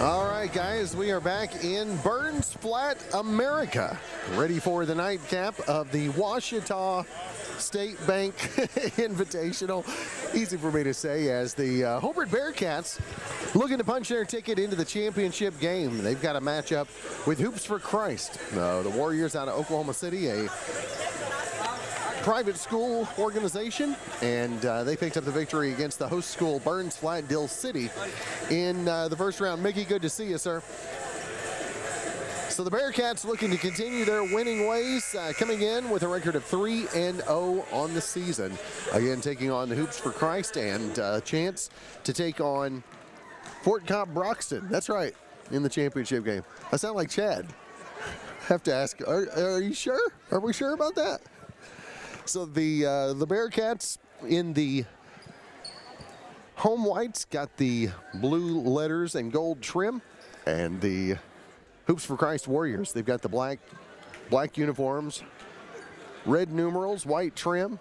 All right, guys, we are back in Burns Flat, America, ready for the nightcap of the Ouachita State Bank Invitational. Easy for me to say, as the Hobart Bearcats looking to punch their ticket into the championship game. They've got a matchup with Hoops for Christ, the Warriors out of Oklahoma City, a private school organization, and they picked up the victory against the host school, Burns Flat Dill City, in the first round. Mickey, good to see you, sir. So the Bearcats looking to continue their winning ways, coming in with a record of 3-0 on the season. Again, taking on the Hoops for Christ, and a chance to take on Fort Cobb Broxton. That's right, in the championship game. I sound like Chad. Have to ask, are you sure? Are we sure about that? So the Bearcats in the home whites got the blue letters and gold trim, and the Hoops for Christ Warriors, they've got the black uniforms, red numerals, white trim,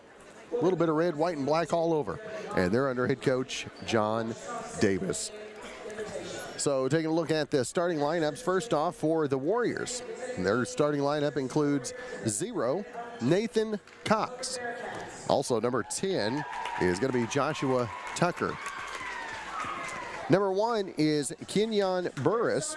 a little bit of red, white, and black all over, and they're under head coach John Davis. So taking a look at the starting lineups, first off for the Warriors, their starting lineup includes 0, Nathan Cox. Also, number 10 is going to be Joshua Tucker. Number 1 is Kenyon Burris.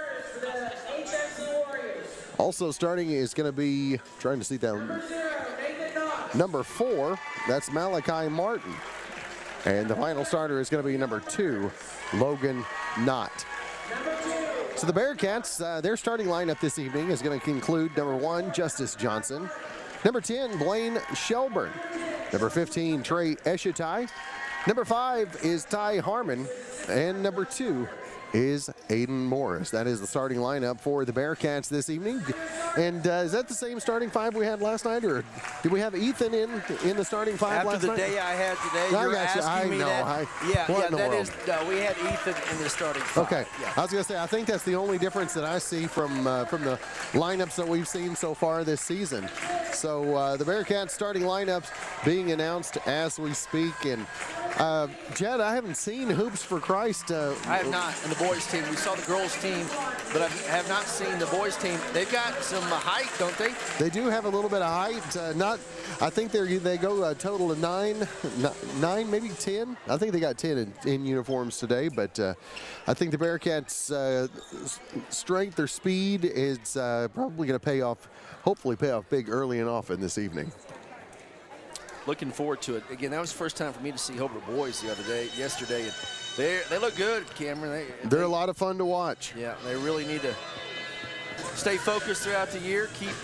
Also starting is going to be, trying to see that, number 4, that's Malachi Martin. And the final starter is going to be number 2, Logan Knott. So the Bearcats, their starting lineup this evening is going to include number 1, Justice Johnson. Number 10, Blaine Shelburne. Number 15, Trey Eshitai. Number 5 is Ty Harmon. And number 2 is Aiden Morris. That is the starting lineup for the Bearcats this evening. And is that the same starting 5 we had last night, or did we have Ethan in the starting 5 last night? After the day I had today, you're asking me that. We had Ethan in the starting 5. Okay, yeah. I was going to say, I think that's the only difference that I see from the lineups that we've seen so far this season. So the Bearcats starting lineups being announced as we speak. And Jed, I haven't seen Hoops for Christ. I have not, in the boys team. We saw the girls team, but I have not seen the boys team. They've got some height, don't they? They do have a little bit of height. I think they go a total of 9, maybe 10. I think they got 10 in uniforms today, but I think the Bearcats' strength or speed is probably going to hopefully pay off big early and often this evening. Looking forward to it. Again, that was the first time for me to see Hobart boys yesterday. And they look good, Cameron. They're a lot of fun to watch. Yeah, they really need to stay focused throughout the year, keep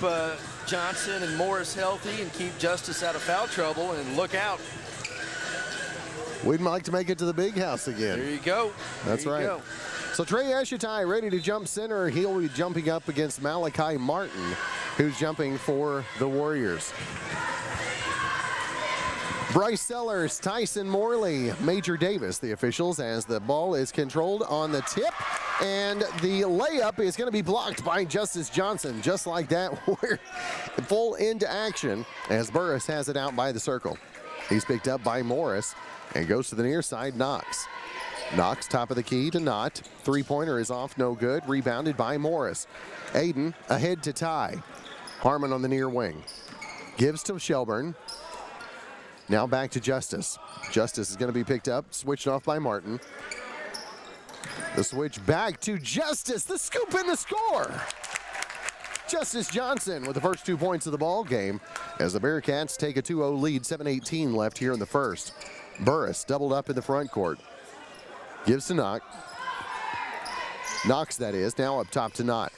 Johnson and Morris healthy, and keep Justice out of foul trouble, and look out. We'd like to make it to the big house again. There you go. That's right. Go. So Trey Eshitai ready to jump center. He'll be jumping up against Malachi Martin, who's jumping for the Warriors. Bryce Sellers, Tyson Morley, Major Davis, the officials, as the ball is controlled on the tip. And the layup is going to be blocked by Justice Johnson. Just like that, we're full into action as Burris has it out by the circle. He's picked up by Morris and goes to the near side, Knox. Knox, top of the key to Knott. Three-pointer is off, no good. Rebounded by Morris. Aiden ahead to Ty. Harmon on the near wing. Gives to Shelburne. Now back to Justice. Justice is going to be picked up, switched off by Martin. The switch back to Justice, the scoop and the score. Justice Johnson with the first 2 points of the ball game as the Bearcats take a 2-0 lead, 7:18 left here in the first. Burris doubled up in the front court. Gives to Knox. Knox, that is, now up top to Knott.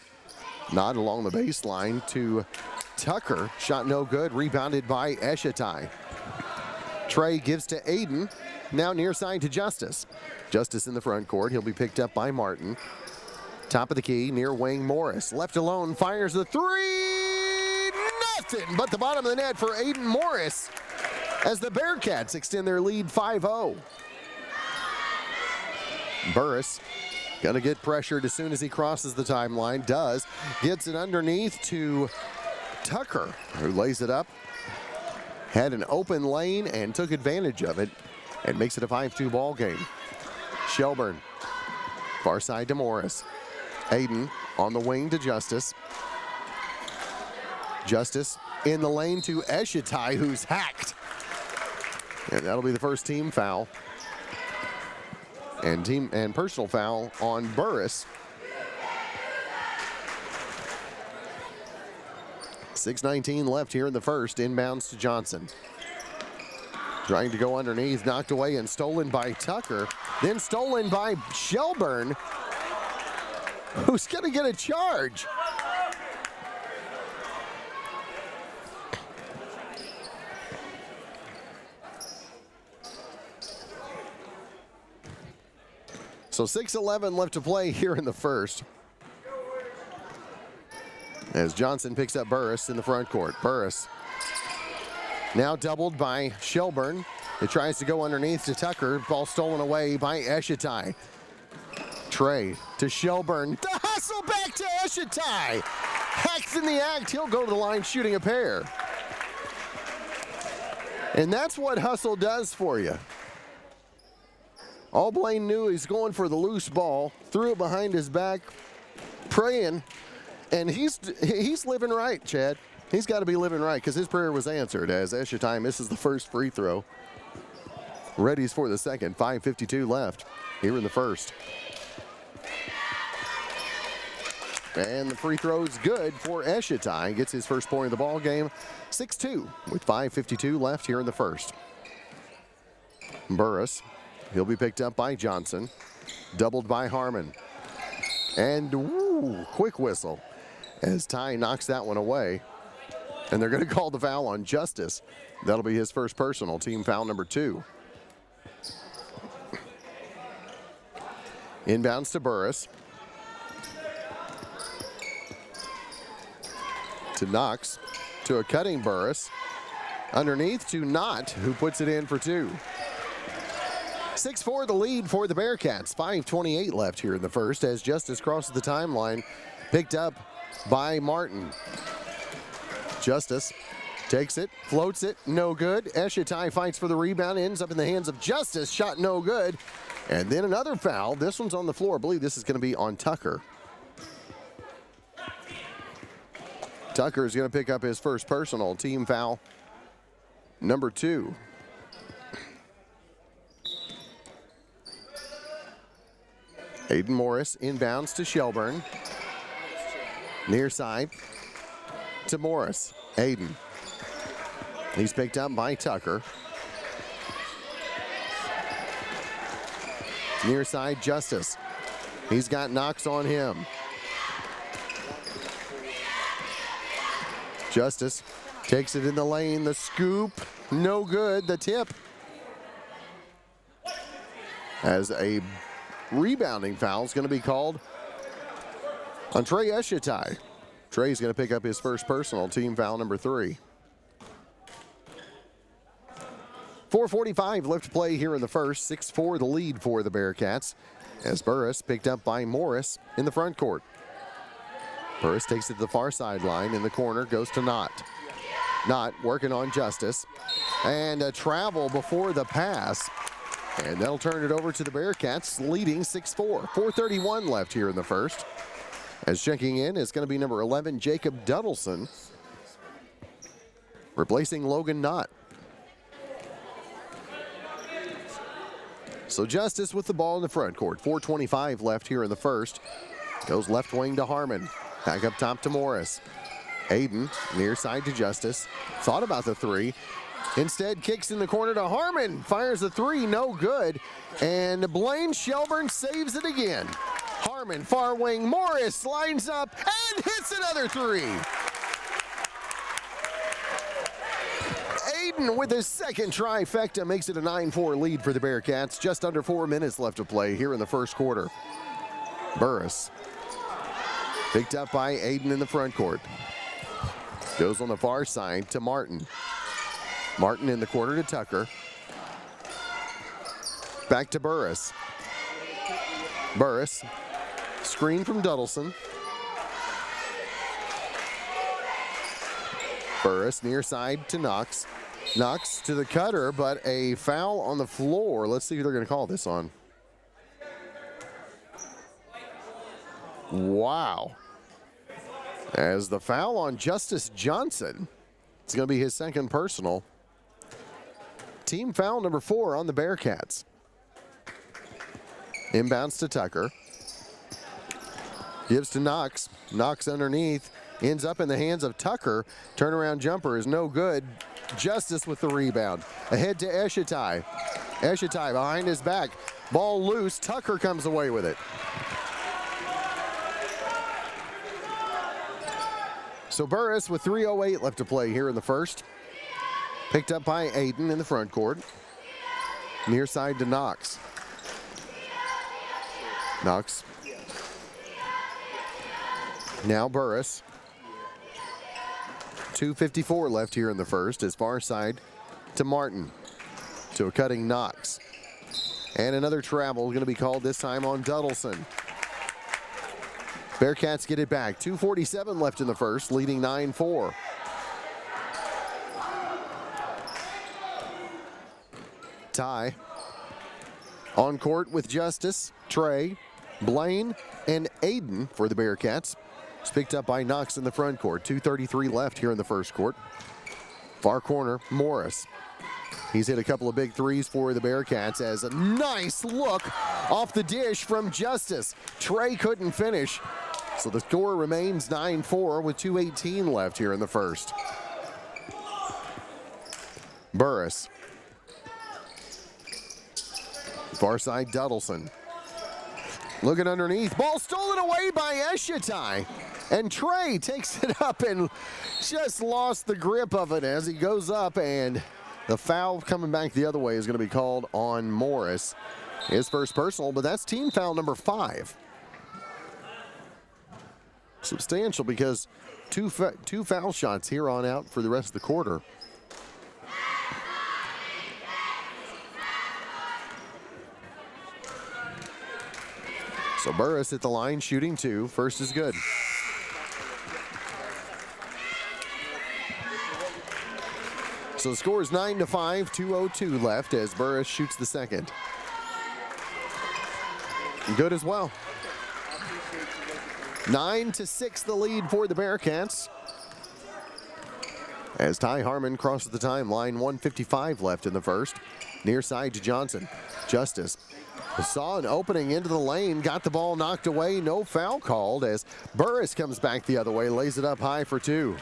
Knott along the baseline to Tucker. Shot no good, rebounded by Eshitai. Trey gives to Aiden, now near side to Justice. Justice in the front court, he'll be picked up by Martin. Top of the key, near wing Morris. Left alone, fires the three, nothing but the bottom of the net for Aiden Morris as the Bearcats extend their lead 5-0. Burris gonna get pressured as soon as he crosses the timeline, gets it underneath to Tucker, who lays it up. Had an open lane and took advantage of it and makes it a 5-2 ball game. Shelburne, far side to Morris. Aiden on the wing to Justice. Justice in the lane to Eshitai, who's hacked. And that'll be the first team foul. And personal foul on Burris. 6:19 left here in the first. Inbounds to Johnson. Trying to go underneath, knocked away and stolen by Tucker. Then stolen by Shelburne, who's going to get a charge. So 6:11 left to play here in the first. As Johnson picks up Burris in the front court. Burris now doubled by Shelburne. It tries to go underneath to Tucker. Ball stolen away by Eshitai. Trey to Shelburne. The hustle back to Eshitai. Hacked in the act. He'll go to the line shooting a pair. And that's what hustle does for you. All Blaine knew, he's going for the loose ball. Threw it behind his back, praying. And he's living right, Chad. He's got to be living right because his prayer was answered as Eshitai misses the first free throw. Readies for the second. 5:52 left here in the first. And the free throw's good for Eshitai. Gets his first point of the ball game. 6-2 with 5:52 left here in the first. Burris, he'll be picked up by Johnson. Doubled by Harmon. And quick whistle as Ty knocks that one away. And they're going to call the foul on Justice. That'll be his first personal, team foul number 2. Inbounds to Burris. To Knox. To a cutting Burris. Underneath to Knott, who puts it in for 2. 6-4 the lead for the Bearcats. 5:28 left here in the first as Justice crosses the timeline. Picked up by Martin. Justice takes it, floats it, no good. Eshitai fights for the rebound, ends up in the hands of Justice, shot no good. And then another foul. This one's on the floor. I believe this is going to be on Tucker. Tucker is going to pick up his first personal, team foul number 2. Aiden Morris inbounds to Shelburne. Near side to Morris. Aiden. He's picked up by Tucker. Near side Justice. He's got Knox on him. Justice takes it in the lane. The scoop. No good. The tip. As a rebounding foul is going to be called on Trey Eshitai. Trey's going to pick up his first personal, team foul number 3. 4:45 left to play here in the first. 6-4 the lead for the Bearcats as Burris picked up by Morris in the front court. Burris takes it to the far sideline in the corner, goes to Knott. Knott working on Justice. And a travel before the pass. And that'll turn it over to the Bearcats, leading 6-4. 4:31 left here in the first. As checking in is going to be number 11, Jacob Duddleson, replacing Logan Knott. So Justice with the ball in the front court. 4:25 left here in the first. Goes left wing to Harmon. Back up top to Morris. Aiden, near side to Justice. Thought about the 3. Instead, kicks in the corner to Harmon. Fires the 3, no good. And Blaine Shelburne saves it again. Harmon, far wing. Morris lines up and hits another 3. Aiden with his second trifecta makes it a 9-4 lead for the Bearcats. Just under 4 minutes left to play here in the first quarter. Burris picked up by Aiden in the front court. Goes on the far side to Martin. Martin in the corner to Tucker. Back to Burris. Burris. Screen from Duddleson. Burris near side to Knox. Knox to the cutter, but a foul on the floor. Let's see who they're going to call this on. Wow. As the foul on Justice Johnson, it's going to be his second personal. Team foul number 4 on the Bearcats. Inbounds to Tucker. Gives to Knox. Knox underneath. Ends up in the hands of Tucker. Turnaround jumper is no good. Justice with the rebound. Ahead to Eshitai. Eshitai behind his back. Ball loose. Tucker comes away with it. So Burris with 3:08 left to play here in the first. Picked up by Aiden in the front court. Near side to Knox. Knox. Now Burris. 2:54 left here in the first. As far side to Martin. To a cutting Knox. And another travel going to be called this time on Duddleson. Bearcats get it back. 2:47 left in the first, leading 9-4. Ty on court with Justice, Trey, Blaine, and Aiden for the Bearcats. It's picked up by Knox in the front court. 2:33 left here in the first court. Far corner, Morris. He's hit a couple of big threes for the Bearcats as a nice look off the dish from Justice. Trey couldn't finish. So the score remains 9-4 with 2:18 left here in the first. Burris. Far side, Duddleson. Looking underneath. Ball stolen away by Eshitai. And Trey takes it up and just lost the grip of it as he goes up, and the foul coming back the other way is going to be called on Morris. His first personal, but that's team foul number 5. Substantial because two foul shots here on out for the rest of the quarter. So Burris at the line shooting 2. First is good. So the score is 9-5, 2:02 left as Burris shoots the second. Good as well. 9-6 the lead for the Bearcats. As Ty Harmon crosses the timeline, 1:55 left in the first. Near side to Johnson. Justice saw an opening into the lane, got the ball knocked away, no foul called as Burris comes back the other way, lays it up high for 2.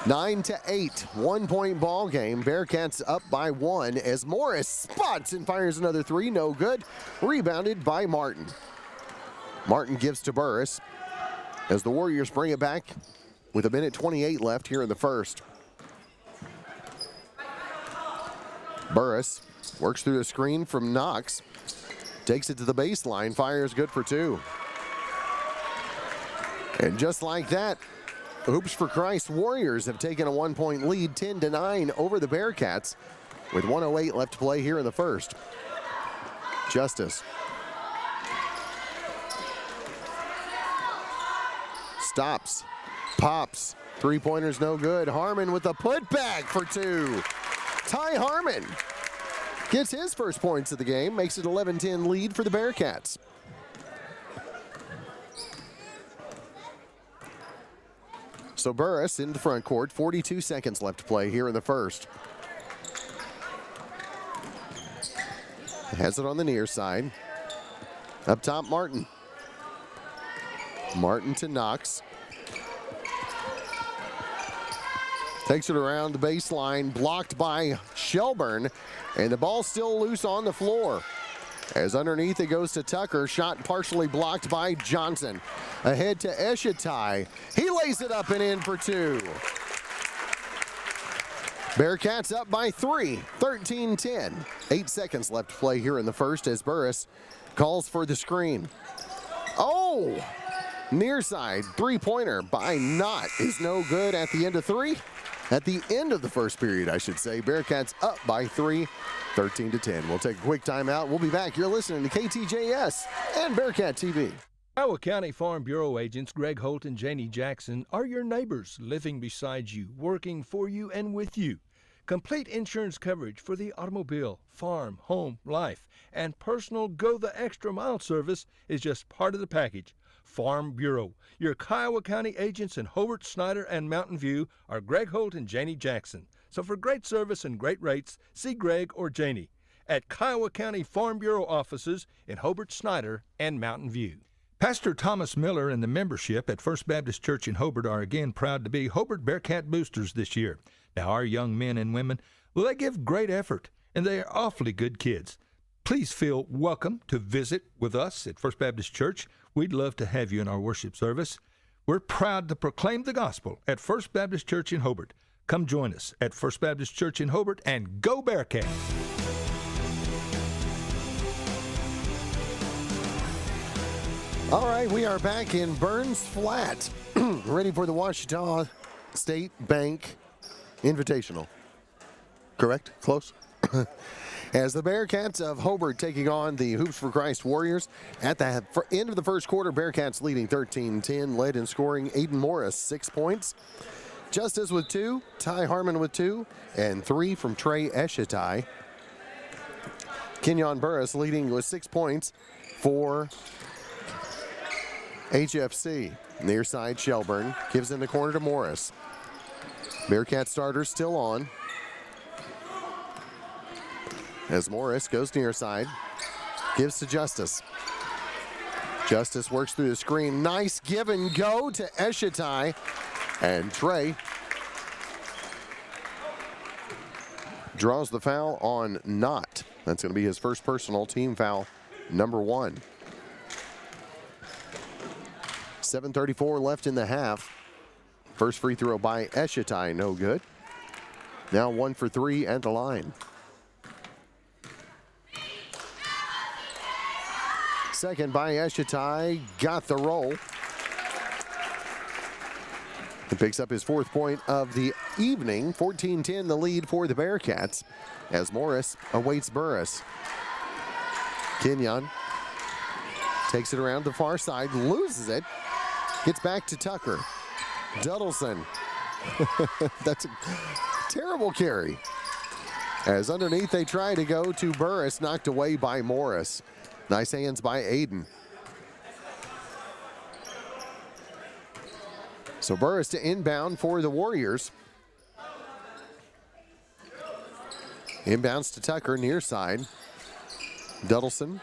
9-8, 1-point ball game. Bearcats up by 1 as Morris spots and fires another 3, no good. Rebounded by Martin. Martin gives to Burris as the Warriors bring it back with 1:28 left here in the first. Burris works through the screen from Knox. Takes it to the baseline, fires good for 2. And just like that, Hoops for Christ Warriors have taken a 1-point lead, 10-9 over the Bearcats with 1:08 left to play here in the first. Justice. Stops, pops, 3-pointers no good. Harmon with a putback for 2. Ty Harmon gets his first points of the game, makes it 11-10 lead for the Bearcats. So Burris in the front court, 42 seconds left to play here in the first. Has it on the near side. Up top, Martin. Martin to Knox. Takes it around the baseline, blocked by Shelburne, and the ball still loose on the floor. As underneath it goes to Tucker, shot partially blocked by Johnson. Ahead to Eshitai. He lays it up and in for 2. Bearcats up by 3, 13-10. 8 seconds left to play here in the first as Burris calls for the screen. Oh! Near side, 3-pointer by Knott is no good at the end of 3. At the end of the first period, I should say. Bearcats up by 3, 13-10. We'll take a quick timeout. We'll be back. You're listening to KTJS and Bearcat TV. Iowa County Farm Bureau agents Greg Holt and Janie Jackson are your neighbors, living beside you, working for you and with you. Complete insurance coverage for the automobile, farm, home, life, and personal go the extra mile service is just part of the package. Farm Bureau. Your Kiowa County agents in Hobart, Snyder, and Mountain View are Greg Holt and Janie Jackson. So for great service and great rates, see Greg or Janie at Kiowa County Farm Bureau offices in Hobart, Snyder, and Mountain View. Pastor Thomas Miller and the membership at First Baptist Church in Hobart are again proud to be Hobart Bearcat boosters this year. Now, our young men and women, well, they give great effort, and they are awfully good kids. Please feel welcome to visit with us at First Baptist Church. We'd love to have you in our worship service. We're proud to proclaim the gospel at First Baptist Church in Hobart. Come join us at First Baptist Church in Hobart and go Bearcats! All right, we are back in Burns Flat, ready for the Ouachita State Bank Invitational. Correct? Close? As the Bearcats of Hobart taking on the Hoops for Christ Warriors. At the end of the first quarter, Bearcats leading 13-10, led in scoring Aiden Morris, 6 points. Justice with 2, Ty Harmon with 2, and 3 from Trey Eshitai. Kenyon Burris leading with 6 points for HFC. Near side, Shelburne gives in the corner to Morris. Bearcat starters still on. As Morris goes near side, gives to Justice. Justice works through the screen. Nice give and go to Eshitai. And Trey draws the foul on Knott. That's going to be his first personal, team foul number 1. 7:34 left in the half. First free throw by Eshitai, no good. Now 1 for 3 at the line. Second by Eshitai, got the roll. He picks up his 4th point of the evening. 14-10 the lead for the Bearcats as Morris awaits Burris. Kenyon takes it around the far side, loses it, gets back to Tucker. Duddleson. That's a terrible carry. As underneath they try to go to Burris, knocked away by Morris. Nice hands by Aiden. So Burris to inbound for the Warriors. Inbounds to Tucker, near side. Duddleson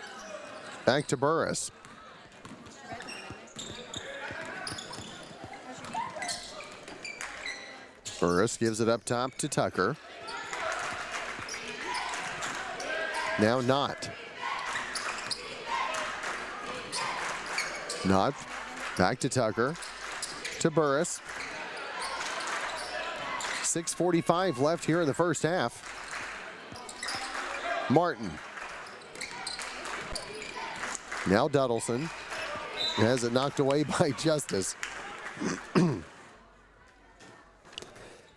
back to Burris. Burris gives it up top to Tucker. Now Knott. Knott back to Tucker. To Burris. 6:45 left here in the first half. Martin. Now Duddleson has it knocked away by Justice.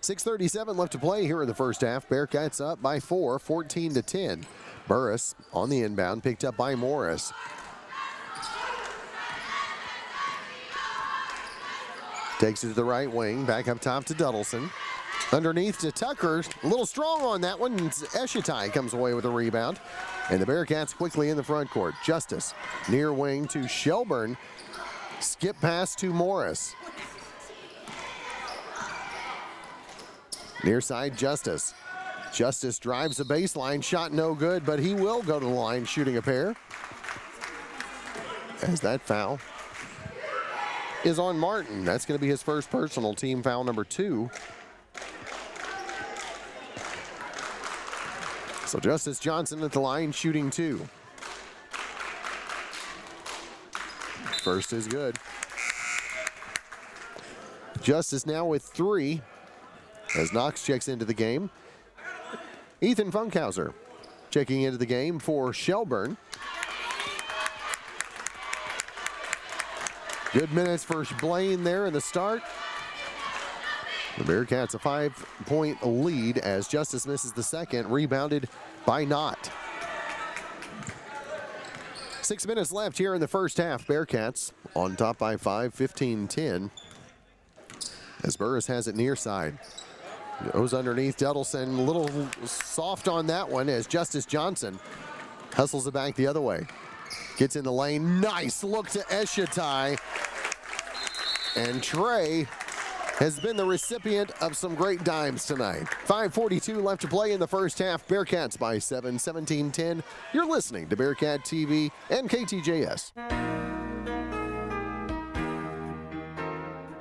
6:37 left to play here in the first half. Bearcats up by 4, 14-10. Burris on the inbound, picked up by Morris. Takes it to the right wing, back up top to Duddleson. Underneath to Tucker, a little strong on that one. Eshitai comes away with a rebound. And the Bearcats quickly in the front court. Justice, near wing to Shelburne. Skip pass to Morris. Near side, Justice. Justice drives the baseline, shot no good, but he will go to the line shooting a pair. As that foul is on Martin. That's going to be his first personal, team foul number 2. So Justice Johnson at the line shooting 2. First is good. Justice now with 3 as Knox checks into the game. Ethan Funkhauser checking into the game for Shelburne. Good minutes for Blaine there in the start. The Bearcats a 5-point lead as Justice misses the second, rebounded by Knott. 6 minutes left here in the first half. Bearcats on top by 5, 15-10. As Burris has it near side. Goes underneath Duddleson, a little soft on that one as Justice Johnson hustles it back the other way. Gets in the lane. Nice look to Eshatai. And Trey has been the recipient of some great dimes tonight. 5:42 left to play in the first half. Bearcats by 7, 17-10. You're listening to Bearcat TV and KTJS.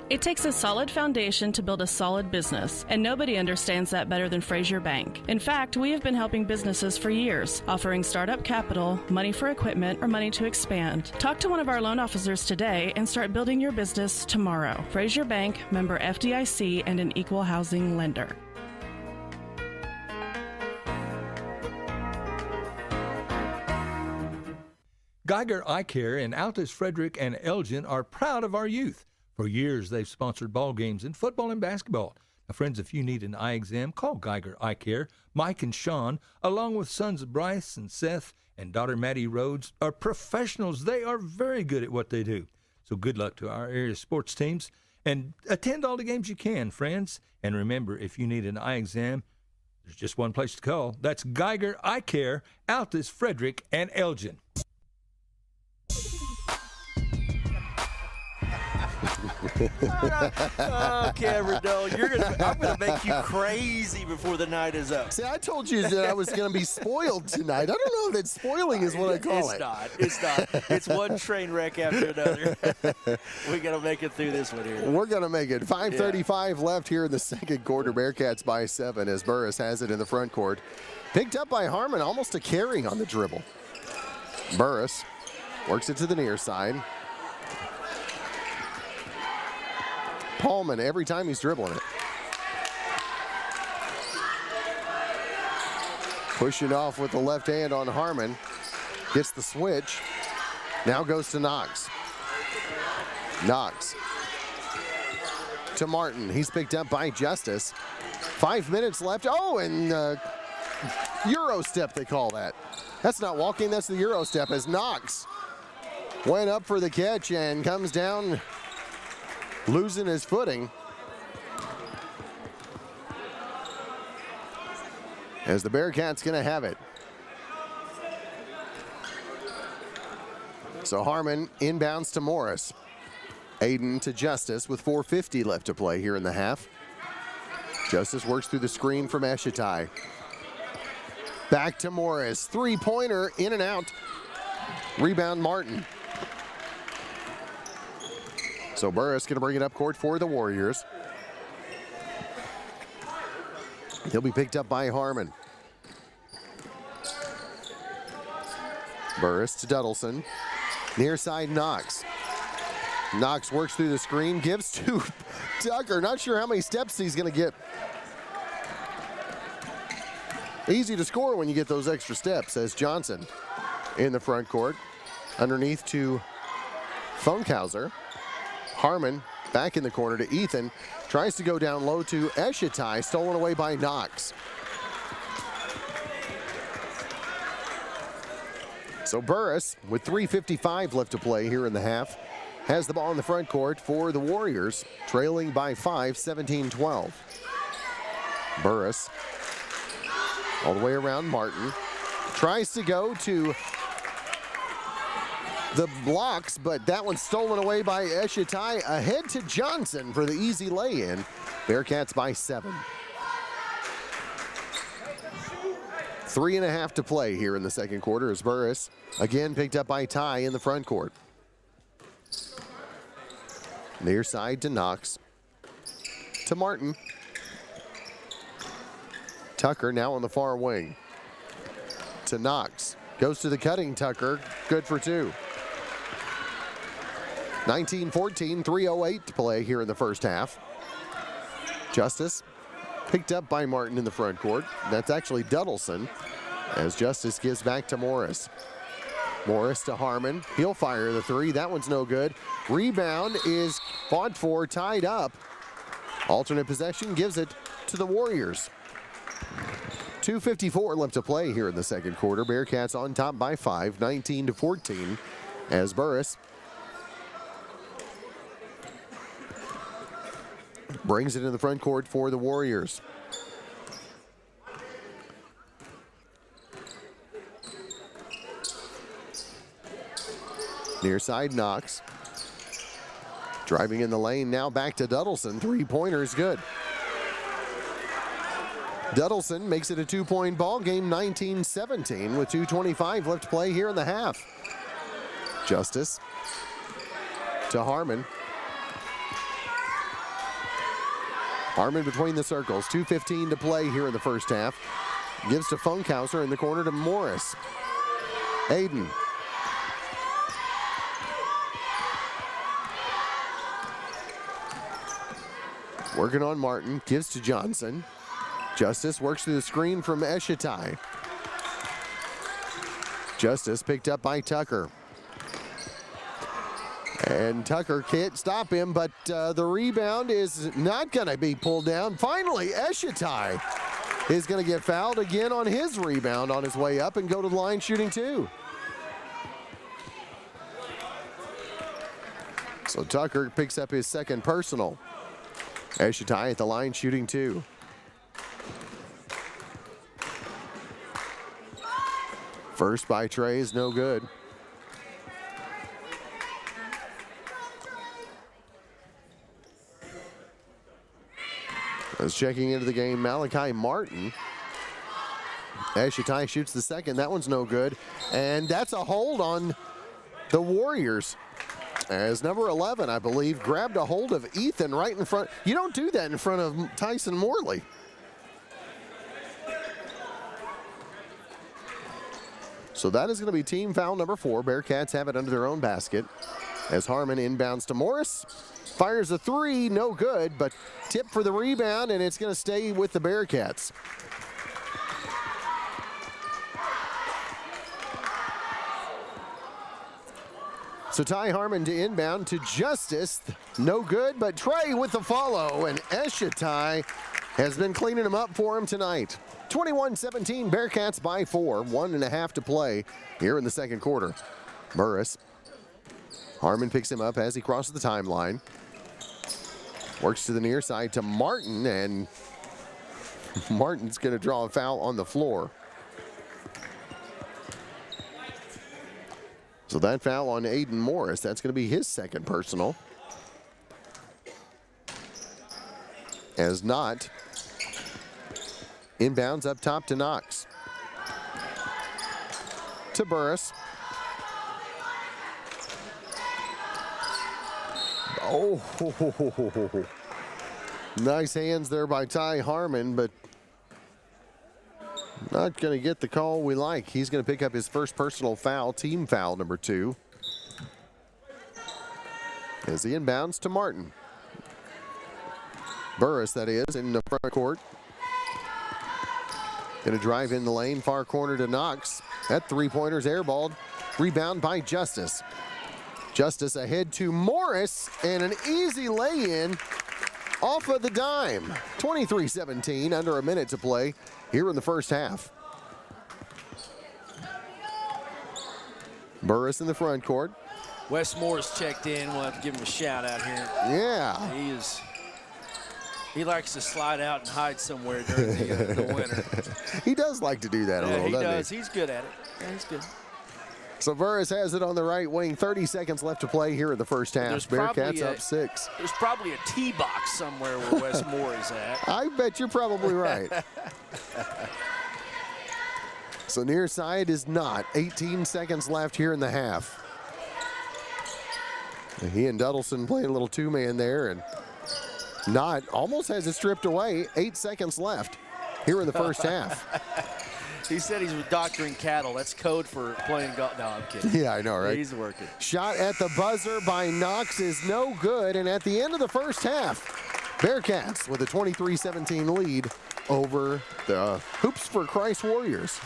It takes a solid foundation to build a solid business, and nobody understands that better than Frazier Bank. In fact, we have been helping businesses for years, offering startup capital, money for equipment, or money to expand. Talk to one of our loan officers today and start building your business tomorrow. Frazier Bank, member FDIC, and an equal housing lender. Geiger Eye Care in Altus, Frederick, and Elgin are proud of our youth. For years, they've sponsored ball games in football and basketball. Now, friends, if you need an eye exam, call Geiger Eye Care. Mike and Sean, along with sons Bryce and Seth and daughter Maddie Rhodes, are professionals. They are very good at what they do. So good luck to our area sports teams. And attend all the games you can, friends. And remember, if you need an eye exam, there's just one place to call. That's Geiger Eye Care, Altus, Frederick, and Elgin. Oh, Cameron, no, I'm going to make you crazy before the night is up. See, I told you that I was going to be spoiled tonight. I don't know that spoiling is what I call it. It's not. It's one train wreck after another. We got to make it through this one here. We're going to make it. 5:35 left here in the second quarter. Bearcats by 7 as Burris has it in the front court. Picked up by Harmon, almost a carry on the dribble. Burris works it to the near side. Paulman every time he's dribbling it. Pushing off with the left hand on Harmon. Gets the switch. Now goes to Knox. Knox to Martin. He's picked up by Justice. 5 minutes left. Oh, and Euro step they call that. That's not walking, that's the Euro step as Knox went up for the catch and comes down losing his footing. As the Bearcats gonna have it. So Harmon inbounds to Morris. Aiden to Justice with 4:50 left to play here in the half. Justice works through the screen from Eshatai. Back to Morris. Three-pointer in and out. Rebound Martin. So Burris going to bring it up court for the Warriors. He'll be picked up by Harmon. Burris to Duddleson. Near side Knox. Knox works through the screen, gives to Tucker. Not sure how many steps he's going to get. Easy to score when you get those extra steps, as Johnson in the front court. Underneath to Funkhauser. Harmon back in the corner to Ethan. Tries to go down low to Eshatai. Stolen away by Knox. So Burris, with 3:55 left to play here in the half, has the ball in the front court for the Warriors, trailing by 5, 17-12. Burris all the way around Martin. Tries to go to the blocks, but that one's stolen away by Eshatai. Ahead to Johnson for the easy lay-in. Bearcats by 7. 3.5 to play here in the second quarter as Burris again picked up by Ty in the front court. Near side to Knox. To Martin. Tucker now on the far wing. To Knox. Goes to the cutting Tucker. Good for 2. 19-14, 3:08 to play here in the first half. Justice picked up by Martin in the front court. That's actually Duddleson as Justice gives back to Morris. Morris to Harmon. He'll fire the 3. That one's no good. Rebound is fought for, tied up. Alternate possession gives it to the Warriors. 2:54 left to play here in the second quarter. Bearcats on top by 5, 19-14 as Burris brings it in the front court for the Warriors. Near side, Knox. Driving in the lane, now back to Duddleson. Three-pointer is good. Duddleson makes it a 2-point ball game, 19-17, with 2:25 left to play here in the half. Justice to Harmon. Harmon between the circles, 2:15 to play here in the first half. Gives to Funkhauser in the corner to Morris. Aiden. Working on Martin, gives to Johnson. Justice works through the screen from Eshitai. Justice picked up by Tucker. And Tucker can't stop him, but the rebound is not going to be pulled down. Finally, Eshitai is going to get fouled again on his rebound on his way up and go to the line shooting two. So Tucker picks up his second personal. Eshitai at the line shooting two. First by Trey is no good. As checking into the game, Malachi Martin. Eshitai shoots the second. That one's no good. And that's a hold on the Warriors. As number 11, I believe, grabbed a hold of Ethan right in front. You don't do that in front of Tyson Morley. So that is going to be team foul number 4. Bearcats have it under their own basket. As Harmon inbounds to Morris. Fires a three, no good, but tip for the rebound, and it's going to stay with the Bearcats. So Ty Harmon to inbound to Justice. No good, but Trey with the follow, and Eshitai has been cleaning him up for him tonight. 21-17, Bearcats by 4. 1.5 to play here in the second quarter. Burris. Harmon picks him up as he crosses the timeline. Works to the near side to Martin, and Martin's going to draw a foul on the floor. So that foul on Aiden Morris, that's going to be his second personal. As not, inbounds up top to Knox. To Burris. Oh, nice hands there by Ty Harmon, but not going to get the call we like. He's going to pick up his first personal foul, team foul number 2. As he inbounds to Martin. Burris, that is, in the front court. Going to drive in the lane, far corner to Knox. That three-pointer's airballed. Rebound by Justice. Justice ahead to Morris, and an easy lay-in off of the dime. 23-17, under a minute to play here in the first half. Burris in the front court. Wes Moore's checked in. We'll have to give him a shout out here. Yeah. He likes to slide out and hide somewhere during the winter. He does like to do that a little, doesn't he? He does. He's good at it. Yeah, he's good. So Burris has it on the right wing. 30 seconds left to play here in the first half. Bearcats up 6. There's probably a tee box somewhere where Wes Moore is at. I bet you're probably right. So near side is not. 18 seconds left here in the half. He and Duddleson playing a little two-man there, and not almost has it stripped away. 8 seconds left here in the first half. He said he's doctoring cattle. That's code for playing golf. No, I'm kidding. Yeah, I know, right? He's working. Shot at the buzzer by Knox is no good. And at the end of the first half, Bearcats with a 23-17 lead over the Hoops for Christ Warriors.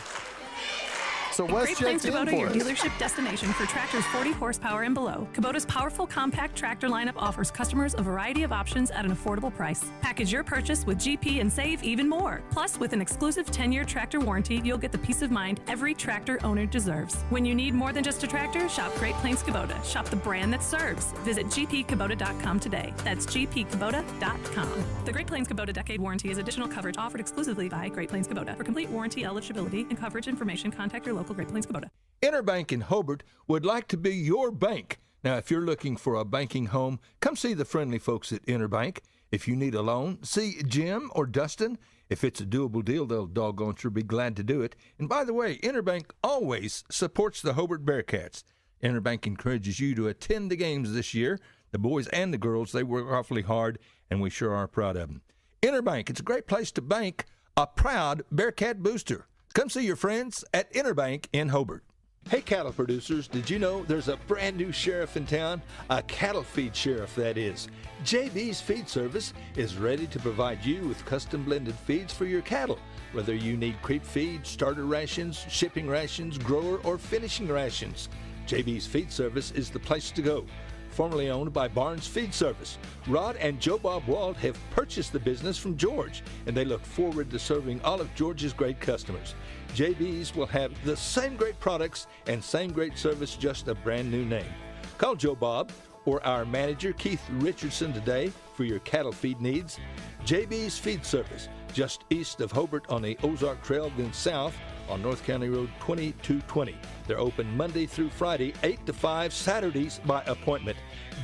So Wes Great Plains checks in Kubota, for your us. dealership destination for tractors 40 horsepower and below. Kubota's powerful compact tractor lineup offers customers a variety of options at an affordable price. Package your purchase with GP and save even more. Plus, with an exclusive 10-year tractor warranty, you'll get the peace of mind every tractor owner deserves. When you need more than just a tractor, shop Great Plains Kubota. Shop the brand that serves. Visit gpkubota.com today. That's gpkubota.com. The Great Plains Kubota Decade Warranty is additional coverage offered exclusively by Great Plains Kubota. For complete warranty eligibility and coverage information, contact your local Great Plains Kubota. Interbank in Hobart would like to be your bank. Now, if you're looking for a banking home, come see the friendly folks at Interbank. If you need a loan, see Jim or Dustin. If it's a doable deal, they'll doggone sure be glad to do it. And by the way, Interbank always supports the Hobart Bearcats. Interbank encourages you to attend the games this year. The boys and the girls, they work awfully hard, and we sure are proud of them. Interbank, it's a great place to bank, a proud Bearcat booster. Come see your friends at Interbank in Hobart. Hey, cattle producers, did you know there's a brand new sheriff in town? A cattle feed sheriff, that is. JB's Feed Service is ready to provide you with custom blended feeds for your cattle. Whether you need creep feed, starter rations, shipping rations, grower, or finishing rations, JB's Feed Service is the place to go. Formerly owned by Barnes Feed Service, Rod and Joe Bob Wald have purchased the business from George, and they look forward to serving all of George's great customers. JB's will have the same great products and same great service, just a brand new name. Call Joe Bob or our manager Keith Richardson today for your cattle feed needs. JB's Feed Service, just east of Hobart on the Ozark Trail, then south on North County Road 2220. They're open Monday through Friday, 8 to 5, Saturdays by appointment.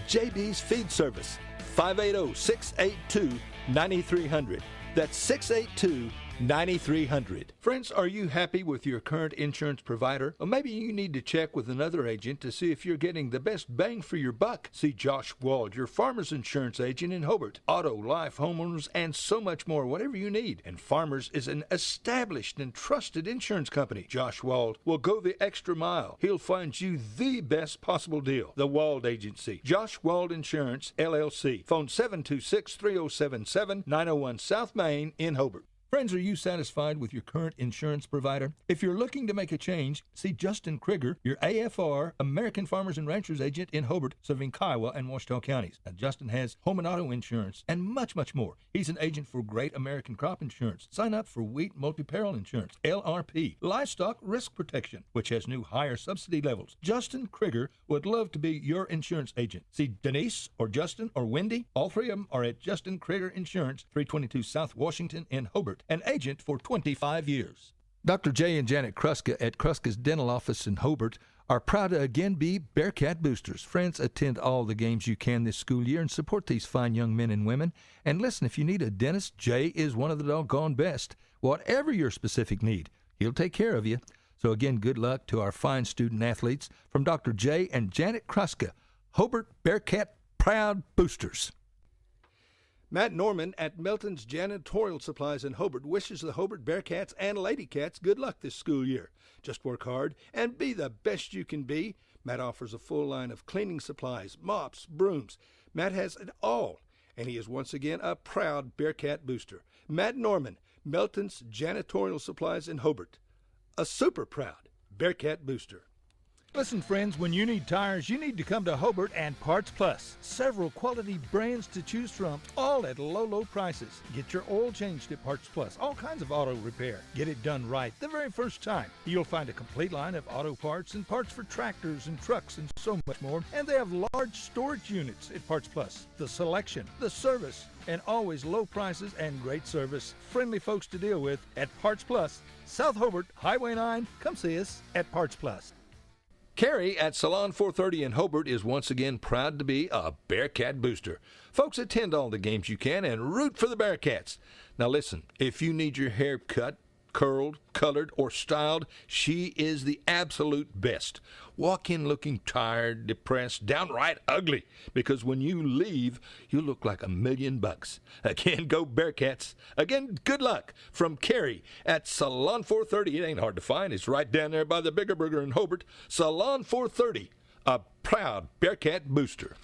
JB's Feed Service, 580-682-9300. That's 682-9300. Friends, are you happy with your current insurance provider? Or maybe you need to check with another agent to see if you're getting the best bang for your buck. See Josh Wald, your Farmers Insurance agent in Hobart. Auto, life, homeowners, and so much more, whatever you need. And Farmers is an established and trusted insurance company. Josh Wald will go the extra mile. He'll find you the best possible deal. The Wald Agency. Josh Wald Insurance, LLC. Phone 726-3077, 901 South Main in Hobart. Friends, are you satisfied with your current insurance provider? If you're looking to make a change, see Justin Krieger, your AFR, American Farmers and Ranchers agent in Hobart, serving Kiowa and Washita counties. Now, Justin has home and auto insurance and much, much more. He's an agent for Great American Crop Insurance. Sign up for Wheat Multi-Peril Insurance, LRP, Livestock Risk Protection, which has new higher subsidy levels. Justin Krieger would love to be your insurance agent. See Denise or Justin or Wendy. All three of them are at Justin Krieger Insurance, 322 South Washington in Hobart. An agent for 25 years. Dr. J and Janet Kruska at Kruska's Dental Office in Hobart are proud to again be Bearcat boosters. Friends, attend all the games you can this school year and support these fine young men and women. And listen, if you need a dentist, Jay is one of the doggone best. Whatever your specific need, he'll take care of you. So again, good luck to our fine student athletes from Dr. J and Janet Kruska, Hobart Bearcat proud boosters. Matt Norman at Melton's Janitorial Supplies in Hobart wishes the Hobart Bearcats and Lady Cats good luck this school year. Just work hard and be the best you can be. Matt offers a full line of cleaning supplies, mops, brooms. Matt has it all, and he is once again a proud Bearcat booster. Matt Norman, Melton's Janitorial Supplies in Hobart, a super proud Bearcat booster. Listen, friends, when you need tires, you need to come to Hobart and Parts Plus. Several quality brands to choose from, all at low, low prices. Get your oil changed at Parts Plus. All kinds of auto repair. Get it done right the very first time. You'll find a complete line of auto parts and parts for tractors and trucks and so much more. And they have large storage units at Parts Plus. The selection, the service, and always low prices and great service. Friendly folks to deal with at Parts Plus. South Hobart, Highway 9. Come see us at Parts Plus. Carrie at Salon 430 in Hobart is once again proud to be a Bearcat booster. Folks, attend all the games you can and root for the Bearcats. Now listen, if you need your hair cut, curled, colored, or styled, she is the absolute best. Walk in looking tired, depressed, downright ugly, because when you leave, you look like $1,000,000. Again, go Bearcats. Again, good luck from Carrie at Salon 430. It ain't hard to find. It's right down there by the Bigger Burger in Hobart. Salon 430, a proud Bearcat booster.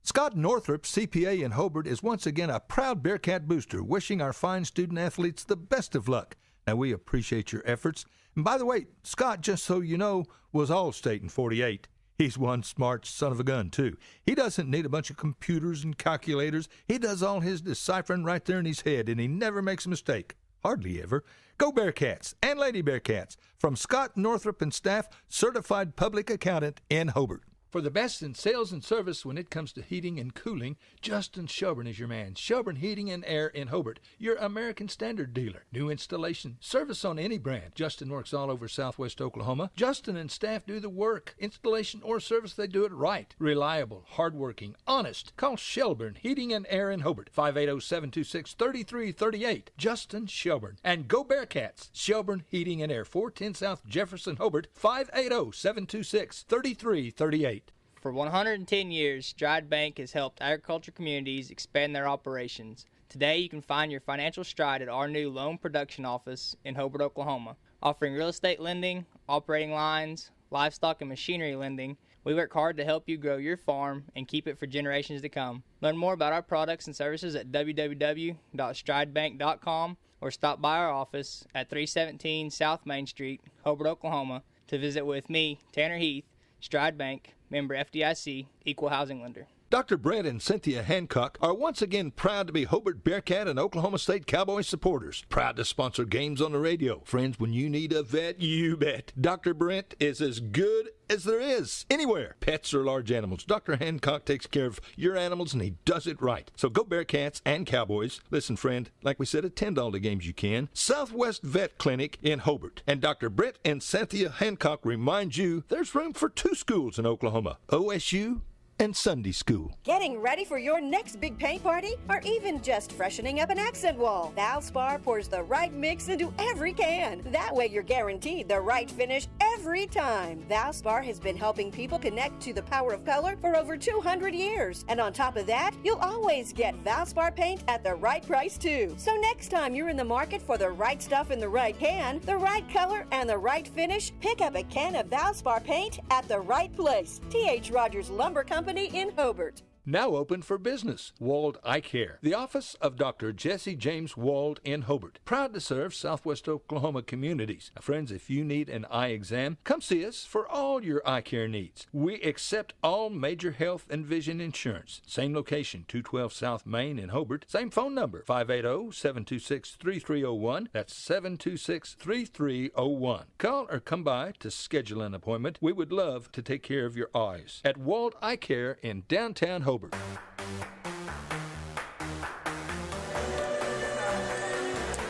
Scott Northrup, CPA in Hobart, is once again a proud Bearcat booster, wishing our fine student athletes the best of luck. Now, we appreciate your efforts. And by the way, Scott, just so you know, was All-State in '48. He's one smart son of a gun, too. He doesn't need a bunch of computers and calculators. He does all his deciphering right there in his head, and he never makes a mistake. Hardly ever. Go Bearcats and Lady Bearcats from Scott Northrup and staff, certified public accountant in Hobart. For the best in sales and service when it comes to heating and cooling, Justin Shelburne is your man. Shelburne Heating and Air in Hobart, your American Standard dealer. New installation, service on any brand. Justin works all over southwest Oklahoma. Justin and staff do the work. Installation or service, they do it right. Reliable, hardworking, honest. Call Shelburne Heating and Air in Hobart, 580-726-3338. Justin Shelburne. And go Bearcats! Shelburne Heating and Air, 410 South Jefferson, Hobart, 580-726-3338. For 110 years, Stride Bank has helped agriculture communities expand their operations. Today, you can find your financial stride at our new loan production office in Hobart, Oklahoma. Offering real estate lending, operating lines, livestock and machinery lending, we work hard to help you grow your farm and keep it for generations to come. Learn more about our products and services at www.stridebank.com or stop by our office at 317 South Main Street, Hobart, Oklahoma, to visit with me, Tanner Heath, Stride Bank, member FDIC, equal housing lender. Dr. Brett and Cynthia Hancock are once again proud to be Hobart Bearcat and Oklahoma State Cowboy supporters. Proud to sponsor games on the radio. Friends, when you need a vet, you bet. Dr. Brett is as good as there is anywhere. Pets or large animals. Dr. Hancock takes care of your animals, and he does it right. So go Bearcats and Cowboys. Listen, friend, like we said, attend all the games you can. Southwest Vet Clinic in Hobart. And Dr. Brett and Cynthia Hancock remind you there's room for 2 schools in Oklahoma. OSU and Sunday school. Getting ready for your next big paint party, or even just freshening up an accent wall? Valspar pours the right mix into every can. That way you're guaranteed the right finish every time. Valspar has been helping people connect to the power of color for over 200 years. And on top of that, you'll always get Valspar paint at the right price too. So next time you're in the market for the right stuff in the right can, the right color, and the right finish, pick up a can of Valspar paint at the right place. T.H. Rogers Lumber Company in Hobart. Now open for business. Wald Eye Care, the office of Dr. Jesse James Wald in Hobart. Proud to serve Southwest Oklahoma communities. Now, friends, if you need an eye exam, come see us for all your eye care needs. We accept all major health and vision insurance. Same location, 212 South Main in Hobart. Same phone number, 580-726-3301. That's 726-3301. Call or come by to schedule an appointment. We would love to take care of your eyes at Wald Eye Care in downtown Hobart.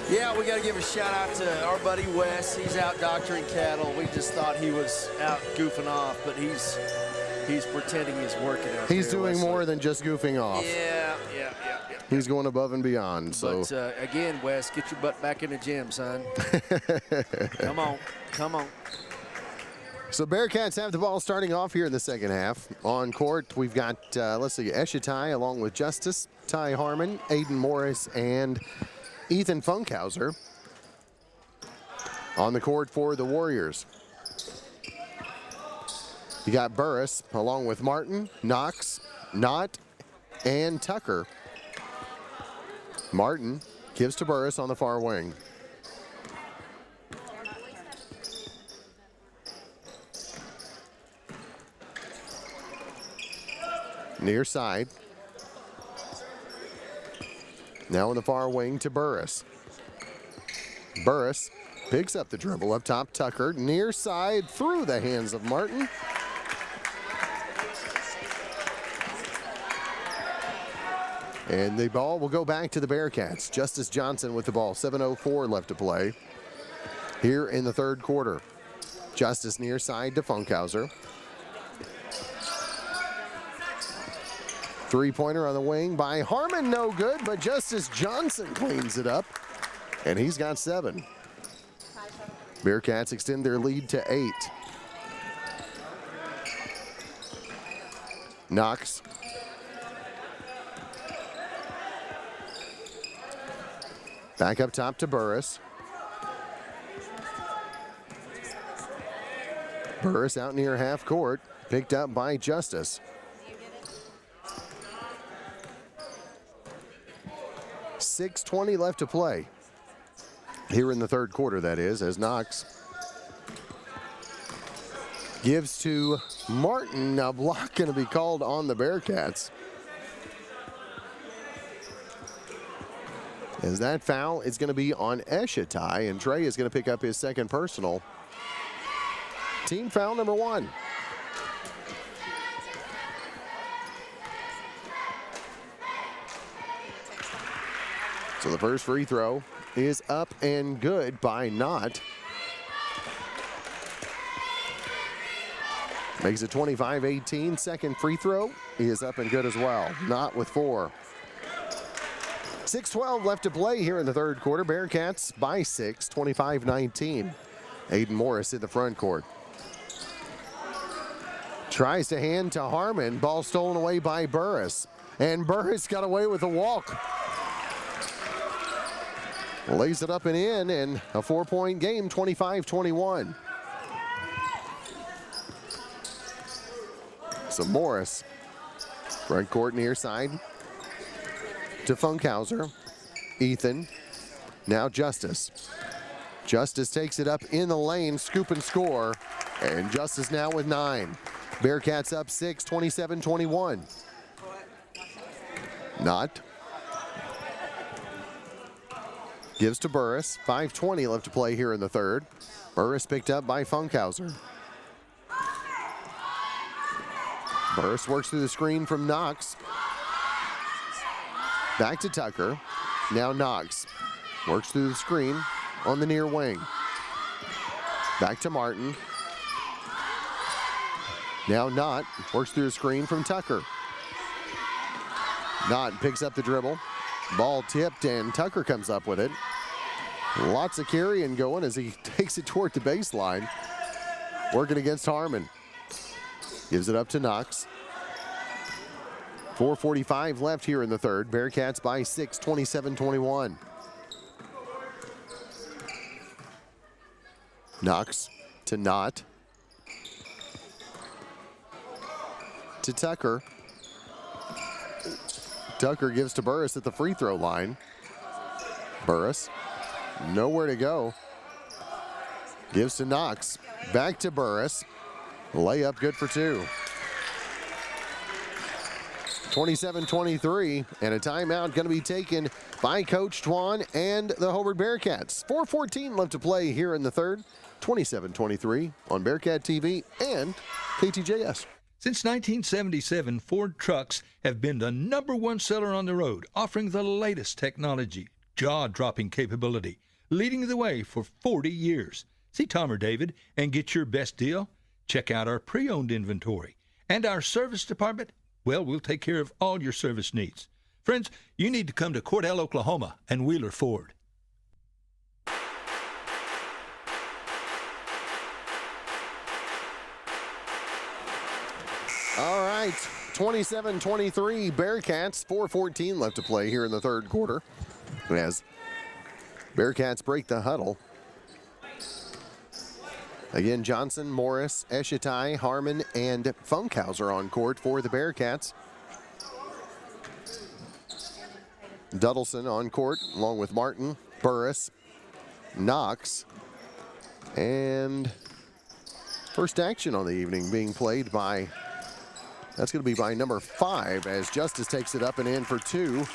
Yeah, we got to give a shout out to our buddy Wes. He's out doctoring cattle. We just thought he was out goofing off, but he's pretending he's working out He's there, doing Wesley. more than just goofing off. Yeah. He's going above and beyond. So, But again, Wes, get your butt back in the gym, son. Come on. So Bearcats have the ball starting off here in the second half. On court, we've got, Eshatai along with Justice, Ty Harmon, Aiden Morris, and Ethan Funkhauser. On the court for the Warriors, you got Burris along with Martin, Knox, Knott, and Tucker. Martin gives to Burris on the far wing. Near side. Now on the far wing to Burris. Burris picks up the dribble up top. Tucker near side through the hands of Martin. And the ball will go back to the Bearcats. Justice Johnson with the ball. 7:04 left to play here in the third quarter. Justice near side to Funkhauser. Three-pointer on the wing by Harmon, no good, but Justice Johnson cleans it up, and he's got 7. Bearcats extend their lead to 8. Knox. Back up top to Burris. Burris out near half court, picked up by Justice. 6:20 left to play. Here in the third quarter, that is, as Knox gives to Martin. Now, block going to be called on the Bearcats. As that foul is going to be on Eshatai, and Trey is going to pick up his second personal. Team foul number 1. So the first free throw is up and good by Knott. Makes it 25-18. Second free throw is up and good as well. Knott with 4. 6:12 left to play here in the third quarter. Bearcats by 6, 25-19. Aiden Morris in the front court. Tries to hand to Harmon. Ball stolen away by Burris. And Burris got away with a walk. Lays it up and in, and a 4-point game, 25-21. So Morris, front court near side to Funkhauser. Ethan, now Justice. Justice takes it up in the lane, scoop and score, and Justice now with 9. Bearcats up 6, 27-21. Knott gives to Burris. 5:20 left to play here in the third. Burris picked up by Funkhauser. Burris works through the screen from Knox. Back to Tucker. Now Knox works through the screen on the near wing. Back to Martin. Now Knott works through the screen from Tucker. Knott picks up the dribble. Ball tipped and Tucker comes up with it. Lots of carrying going as he takes it toward the baseline. Working against Harmon. Gives it up to Knox. 4:45 left here in the third. Bearcats by 6, 27-21. Knox to Knott. To Tucker. Tucker gives to Burris at the free throw line. Burris, nowhere to go. Gives to Knox. Back to Burris. Layup good for 2. 27-23, and a timeout going to be taken by Coach Twan and the Hobart Bearcats. 4:14 left to play here in the third. 27-23 on Bearcat TV and KTJS. Since 1977, Ford trucks have been the #1 seller on the road, offering the latest technology, jaw-dropping capability, leading the way for 40 years. See Tom or David and get your best deal. Check out our pre-owned inventory. And our service department, well, we'll take care of all your service needs. Friends, you need to come to Cordell, Oklahoma and Wheeler Ford. All right, 27-23 Bearcats, 4:14 left to play here in the third quarter. As Bearcats break the huddle. Again, Johnson, Morris, Eshitai, Harmon, and Funkhauser on court for the Bearcats. Duddleson on court, along with Martin, Burris, Knox, and first action on the evening being played by, that's going to be by number 5 as Justice takes it up and in for 2.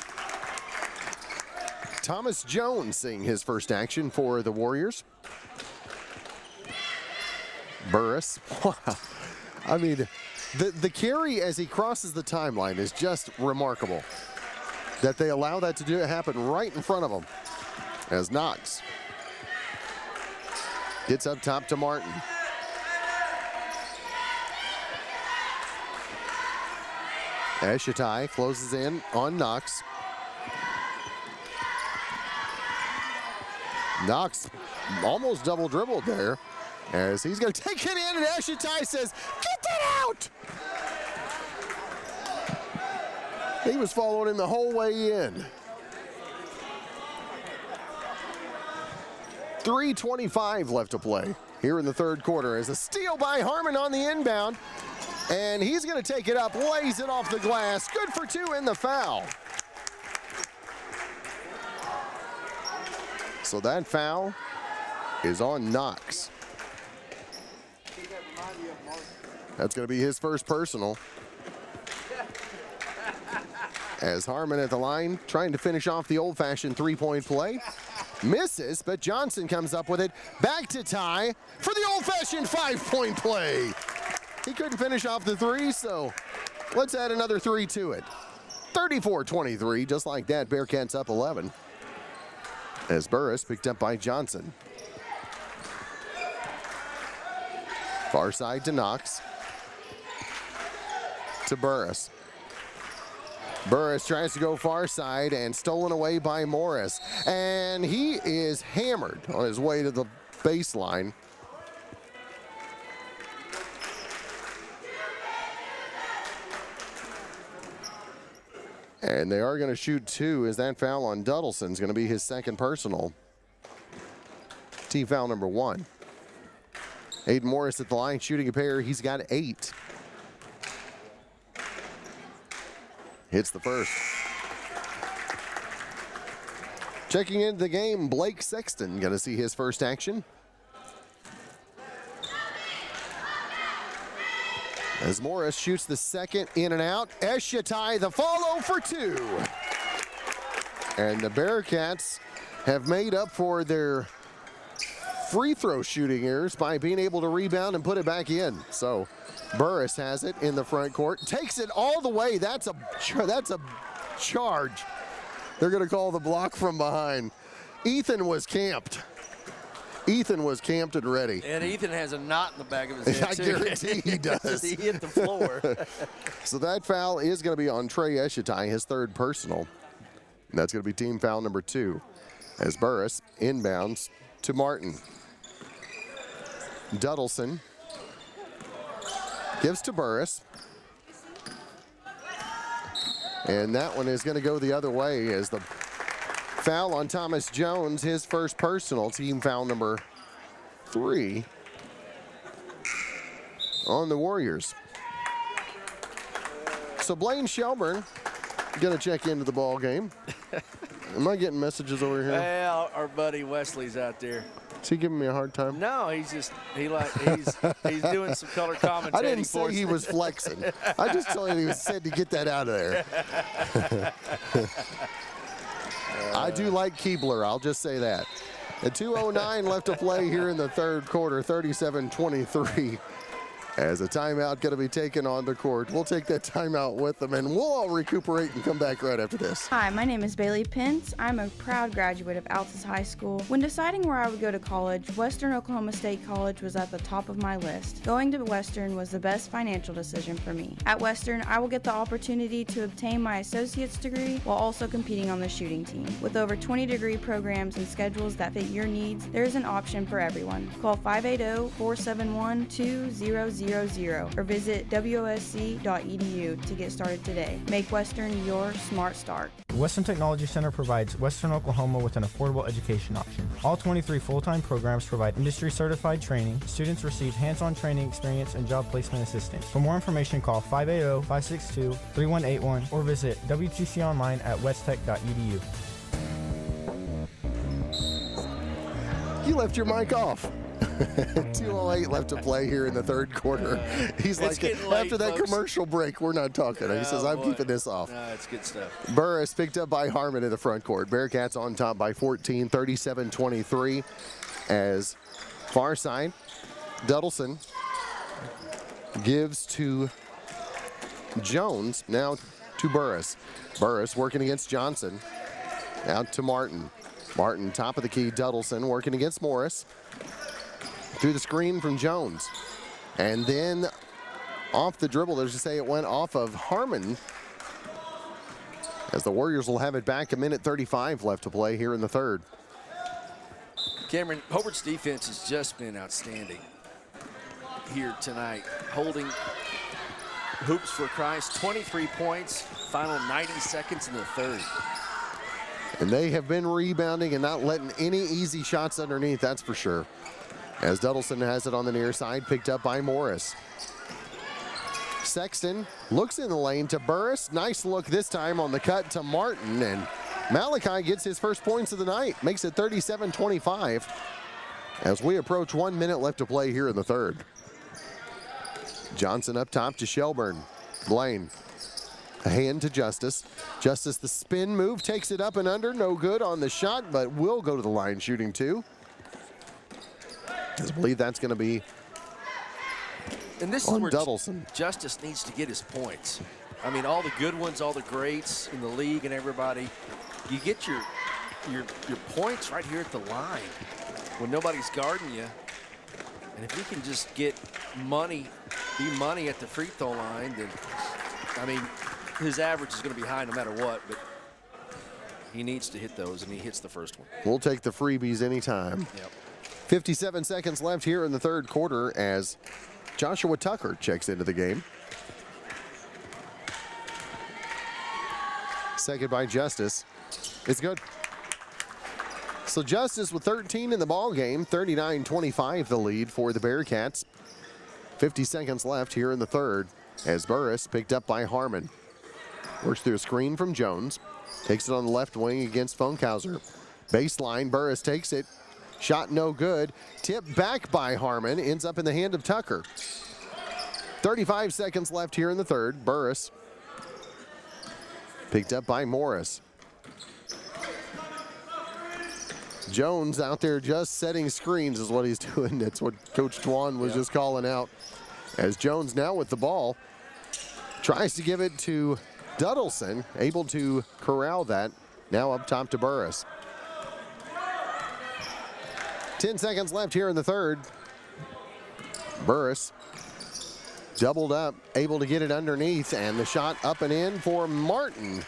Thomas Jones seeing his first action for the Warriors. Burris, wow. I mean, the carry as he crosses the timeline is just remarkable. That they allow that to happen right in front of them. As Knox gets up top to Martin. Eshitai closes in on Knox. Knox almost double dribbled there. As he's going to take it in, and Eshitai says, "Get that out!" He was following him the whole way in. 3:25 left to play here in the third quarter as a steal by Harmon on the inbound. And he's going to take it up, lays it off the glass. Good for 2 in the foul. So that foul is on Knox. That's going to be his first personal. As Harmon at the line, trying to finish off the old-fashioned three-point play. Misses, but Johnson comes up with it. Back to Ty for the old-fashioned 5-point play. He couldn't finish off the 3, so let's add another 3 to it. 34-23, just like that, Bearcats up 11. as Burris picked up by Johnson. Far side to Knox. To Burris. Burris tries to go far side and stolen away by Morris. And he is hammered on his way to the baseline. And they are going to shoot two, as that foul on Duddleson is going to be his second personal. Team foul number 1. Aiden Morris at the line shooting a pair. He's got 8. Hits the first. Checking into the game, Blake Sexton going to see his first action. As Morris shoots the second, in and out. Eshatai the follow for 2. And the Bearcats have made up for their free throw shooting errors by being able to rebound and put it back in. So Burris has it in the front court, takes it all the way. That's a charge. They're going to call the block from behind. Ethan was camped. Ethan was camped and ready. And Ethan has a knot in the back of his head, I guarantee he does. He hit the floor. So that foul is going to be on Trey Eshatai, his third personal. And that's going to be team foul number 2. As Burris inbounds to Martin. Duddleson gives to Burris. And that one is going to go the other way as the foul on Thomas Jones, his first personal, team foul number 3 on the Warriors. So Blaine Shelburne going to check into the ball game. Am I getting messages over here? Well, our buddy Wesley's out there. Is he giving me a hard time? No, he's doing some color commentating. I didn't say he was flexing. I just told you he said to get that out of there. I do like Keebler, I'll just say that. At 2:09 left to play here in the third quarter, 37-23. As a timeout going to be taken on the court. We'll take that timeout with them, and we'll all recuperate and come back right after this. Hi, my name is Bailey Pence. I'm a proud graduate of Altus High School. When deciding where I would go to college, Western Oklahoma State College was at the top of my list. Going to Western was the best financial decision for me. At Western, I will get the opportunity to obtain my associate's degree while also competing on the shooting team. With over 20 degree programs and schedules that fit your needs, there is an option for everyone. Call 580-471-2000 or visit wosc.edu to get started today. Make Western your smart start. Western Technology Center provides Western Oklahoma with an affordable education option. All 23 full-time programs provide industry-certified training. Students receive hands-on training experience and job placement assistance. For more information, call 580-562-3181 or visit WTConline at westtech.edu. You left your mic off. 2:08 left to play here in the third quarter. He's like, after that commercial break, we're not talking. He says, I'm keeping this off. No, it's good stuff. Burris picked up by Harmon in the front court. Bearcats on top by 14, 37-23. As far side, Duddleson gives to Jones, now to Burris. Burris working against Johnson. Out to Martin. Martin, top of the key, Duddleson working against Morris. Through the screen from Jones. And then off the dribble, there's to say it went off of Harmon. As the Warriors will have it back, 1:35 left to play here in the third. Cameron, Hobart's defense has just been outstanding here tonight. Holding hoops for Christ, 23 points, final 90 seconds in the third. And they have been rebounding and not letting any easy shots underneath, that's for sure. As Duddleson has it on the near side, picked up by Morris. Sexton looks in the lane to Burris. Nice look this time on the cut to Martin. And Malachi gets his first points of the night. Makes it 37-25 as we approach 1 minute left to play here in the third. Johnson up top to Shelburne. Blaine. A hand to Justice. Justice, the spin move, takes it up and under. No good on the shot, but will go to the line shooting 2. I believe that's going to be and this on is where Duddleson. Justice needs to get his points. I mean, all the good ones, all the greats in the league and everybody, you get your your points right here at the line when nobody's guarding you. And if you can just get money at the free throw line, then, I mean, his average is going to be high no matter what, but he needs to hit those, and he hits the first one. We'll take the freebies anytime. Yep. 57 seconds left here in the third quarter as Joshua Tucker checks into the game. Second by Justice. It's good. So Justice with 13 in the ball game, 39-25 the lead for the Bearcats. 50 seconds left here in the third as Burris picked up by Harmon. Works through a screen from Jones. Takes it on the left wing against Funkhauser. Baseline, Burris takes it. Shot no good. Tipped back by Harmon. Ends up in the hand of Tucker. 35 seconds left here in the third. Burris picked up by Morris. Jones out there just setting screens is what he's doing. That's what Coach Dwan was just calling out. As Jones now with the ball tries to give it to Duddleson, able to corral that. Now up top to Burris. 10 seconds left here in the third. Burris doubled up, able to get it underneath, and the shot up and in for Martin.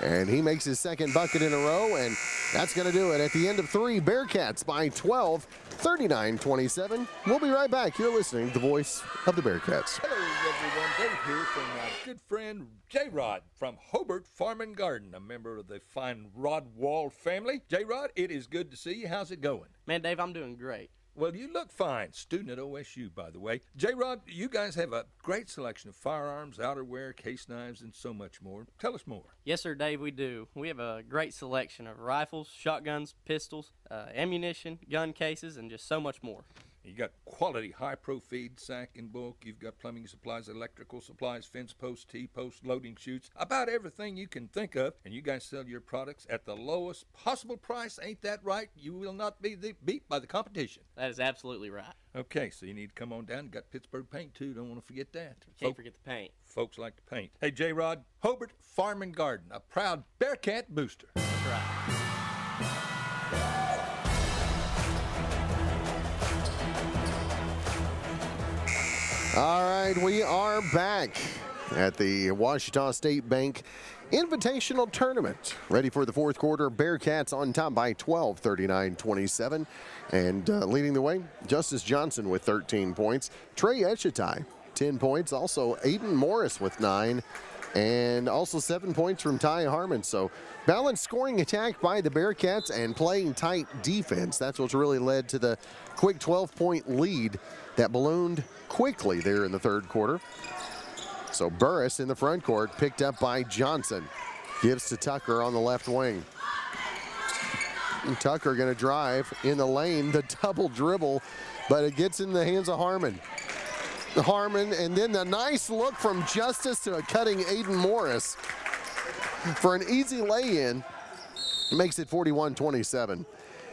And he makes his second bucket in a row, and that's going to do it. At the end of three, Bearcats by 12, 39-27. We'll be right back. You're listening to the voice of the Bearcats. Hello, everyone. Dave here from my good friend J-Rod from Hobart Farm and Garden, a member of the fine Rod Wall family. J-Rod, it is good to see you. How's it going? Man, Dave, I'm doing great. Well, you look fine. Student at OSU, by the way. J-Rod, you guys have a great selection of firearms, outerwear, case knives, and so much more. Tell us more. Yes, sir, Dave, we do. We have a great selection of rifles, shotguns, pistols, ammunition, gun cases, and just so much more. You got quality high-pro feed, sack, and bulk. You've got plumbing supplies, electrical supplies, fence posts, T-posts, loading chutes, about everything you can think of. And you guys sell your products at the lowest possible price. Ain't that right? You will not be beat by the competition. That is absolutely right. Okay, so you need to come on down. You got Pittsburgh paint, too. Don't want to forget that. Can't forget the paint. Folks like to paint. Hey, J-Rod, Hobart Farm and Garden, a proud Bearcat booster. That's right. All right, we are back at the Ouachita State Bank Invitational Tournament. Ready for the fourth quarter. Bearcats on top by 12, 39-27. And leading the way, Justice Johnson with 13 points. Trey Eshitai, 10 points. Also, Aiden Morris with 9. And also 7 points from Ty Harmon. So balanced scoring attack by the Bearcats and playing tight defense. That's what's really led to the quick 12-point lead that ballooned quickly there in the third quarter. So Burris in the front court, picked up by Johnson. Gives to Tucker on the left wing. And Tucker going to drive in the lane, the double dribble, but it gets in the hands of Harmon. Harmon, and then the nice look from Justice to a cutting Aiden Morris for an easy lay-in. Makes it 41-27.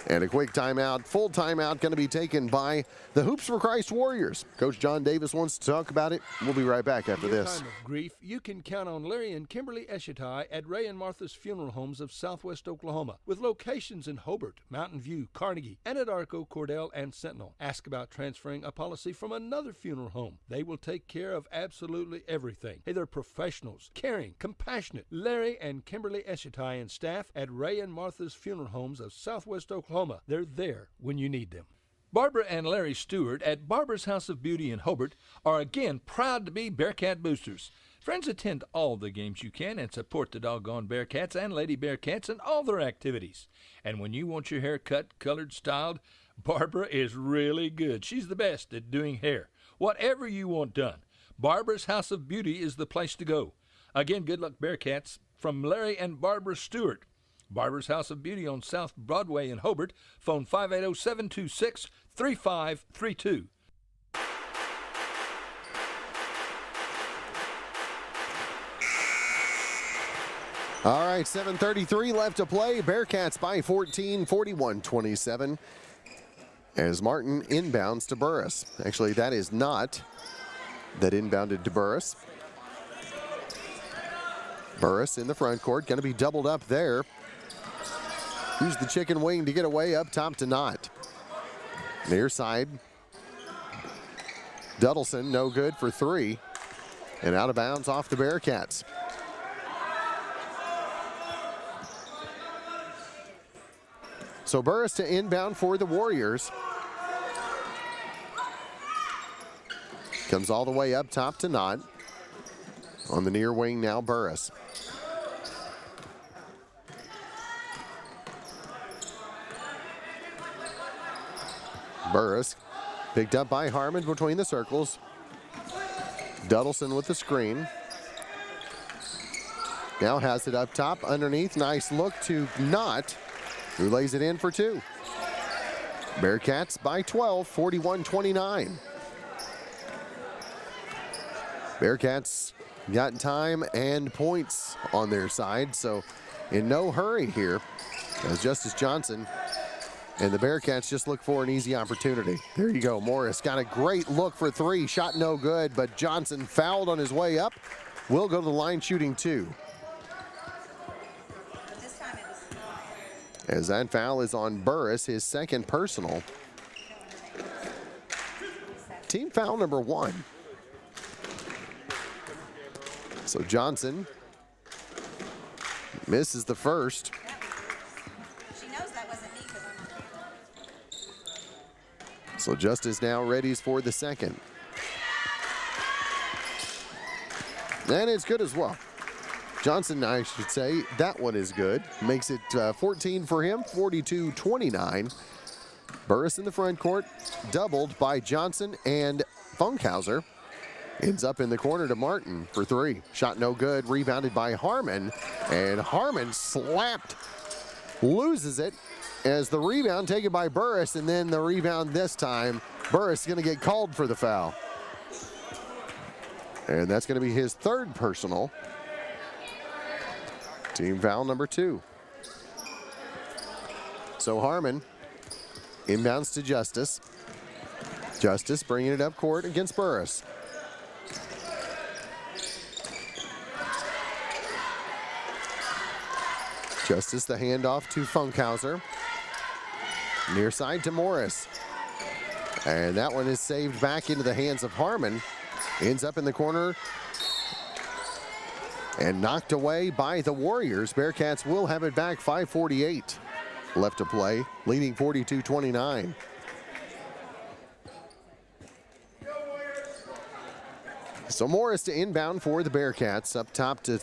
And a quick timeout, full timeout, going to be taken by the Hoops for Christ Warriors. Coach John Davis wants to talk about it. We'll be right back after this. In time of grief, you can count on Larry and Kimberly Eshitai at Ray and Martha's Funeral Homes of Southwest Oklahoma, with locations in Hobart, Mountain View, Carnegie, Anadarko, Cordell, and Sentinel. Ask about transferring a policy from another funeral home. They will take care of absolutely everything. Hey, they're professionals, caring, compassionate. Larry and Kimberly Eshitai and staff at Ray and Martha's Funeral Homes of Southwest Oklahoma. They're there when you need them. Barbara and Larry Stewart at Barbara's House of Beauty in Hobart are again proud to be Bearcat boosters. Friends, attend all the games you can and support the doggone Bearcats and Lady Bearcats and all their activities. And when you want your hair cut, colored, styled, Barbara is really good. She's the best at doing hair. Whatever you want done, Barbara's House of Beauty is the place to go. Again, good luck, Bearcats, from Larry and Barbara Stewart. Barbara's House of Beauty on South Broadway in Hobart. Phone 580-726-3532. All right, 7:33 left to play. Bearcats by 14, 41-27. As Martin inbounds to Burris. Actually, that is not that inbounded to Burris. Burris in the front court, going to be doubled up there. Use the chicken wing to get away up top to Knott. Near side. Duddleson, no good for 3. And out of bounds off the Bearcats. So Burris to inbound for the Warriors. Comes all the way up top to Knott. On the near wing now, Burris. Burris picked up by Harmon between the circles. Duddleson with the screen. Now has it up top underneath. Nice look to Knott, who lays it in for 2. Bearcats by 12, 41-29. Bearcats got time and points on their side, so in no hurry here as Justice Johnson and the Bearcats just look for an easy opportunity. There you go. Morris got a great look for 3. Shot no good, but Johnson fouled on his way up. Will go to the line shooting 2. As that foul is on Burris, his second personal. Team foul number 1. So Johnson misses the first. So Justice now readies for the second. And it's good as well. Johnson, I should say, that one is good. Makes it 14 for him, 42-29. Burris in the front court, doubled by Johnson and Funkhauser. Ends up in the corner to Martin for 3. Shot no good, rebounded by Harmon. And Harmon slapped, loses it. As the rebound taken by Burris, and then the rebound this time, Burris is going to get called for the foul. And that's going to be his 3rd personal. Team foul number 2. So Harmon inbounds to Justice. Justice bringing it up court against Burris. Justice the handoff to Funkhauser. Near side to Morris. And that one is saved back into the hands of Harmon. Ends up in the corner and knocked away by the Warriors. Bearcats will have it back. 5:48 left to play, leading 42-29. So Morris to inbound for the Bearcats. Up top to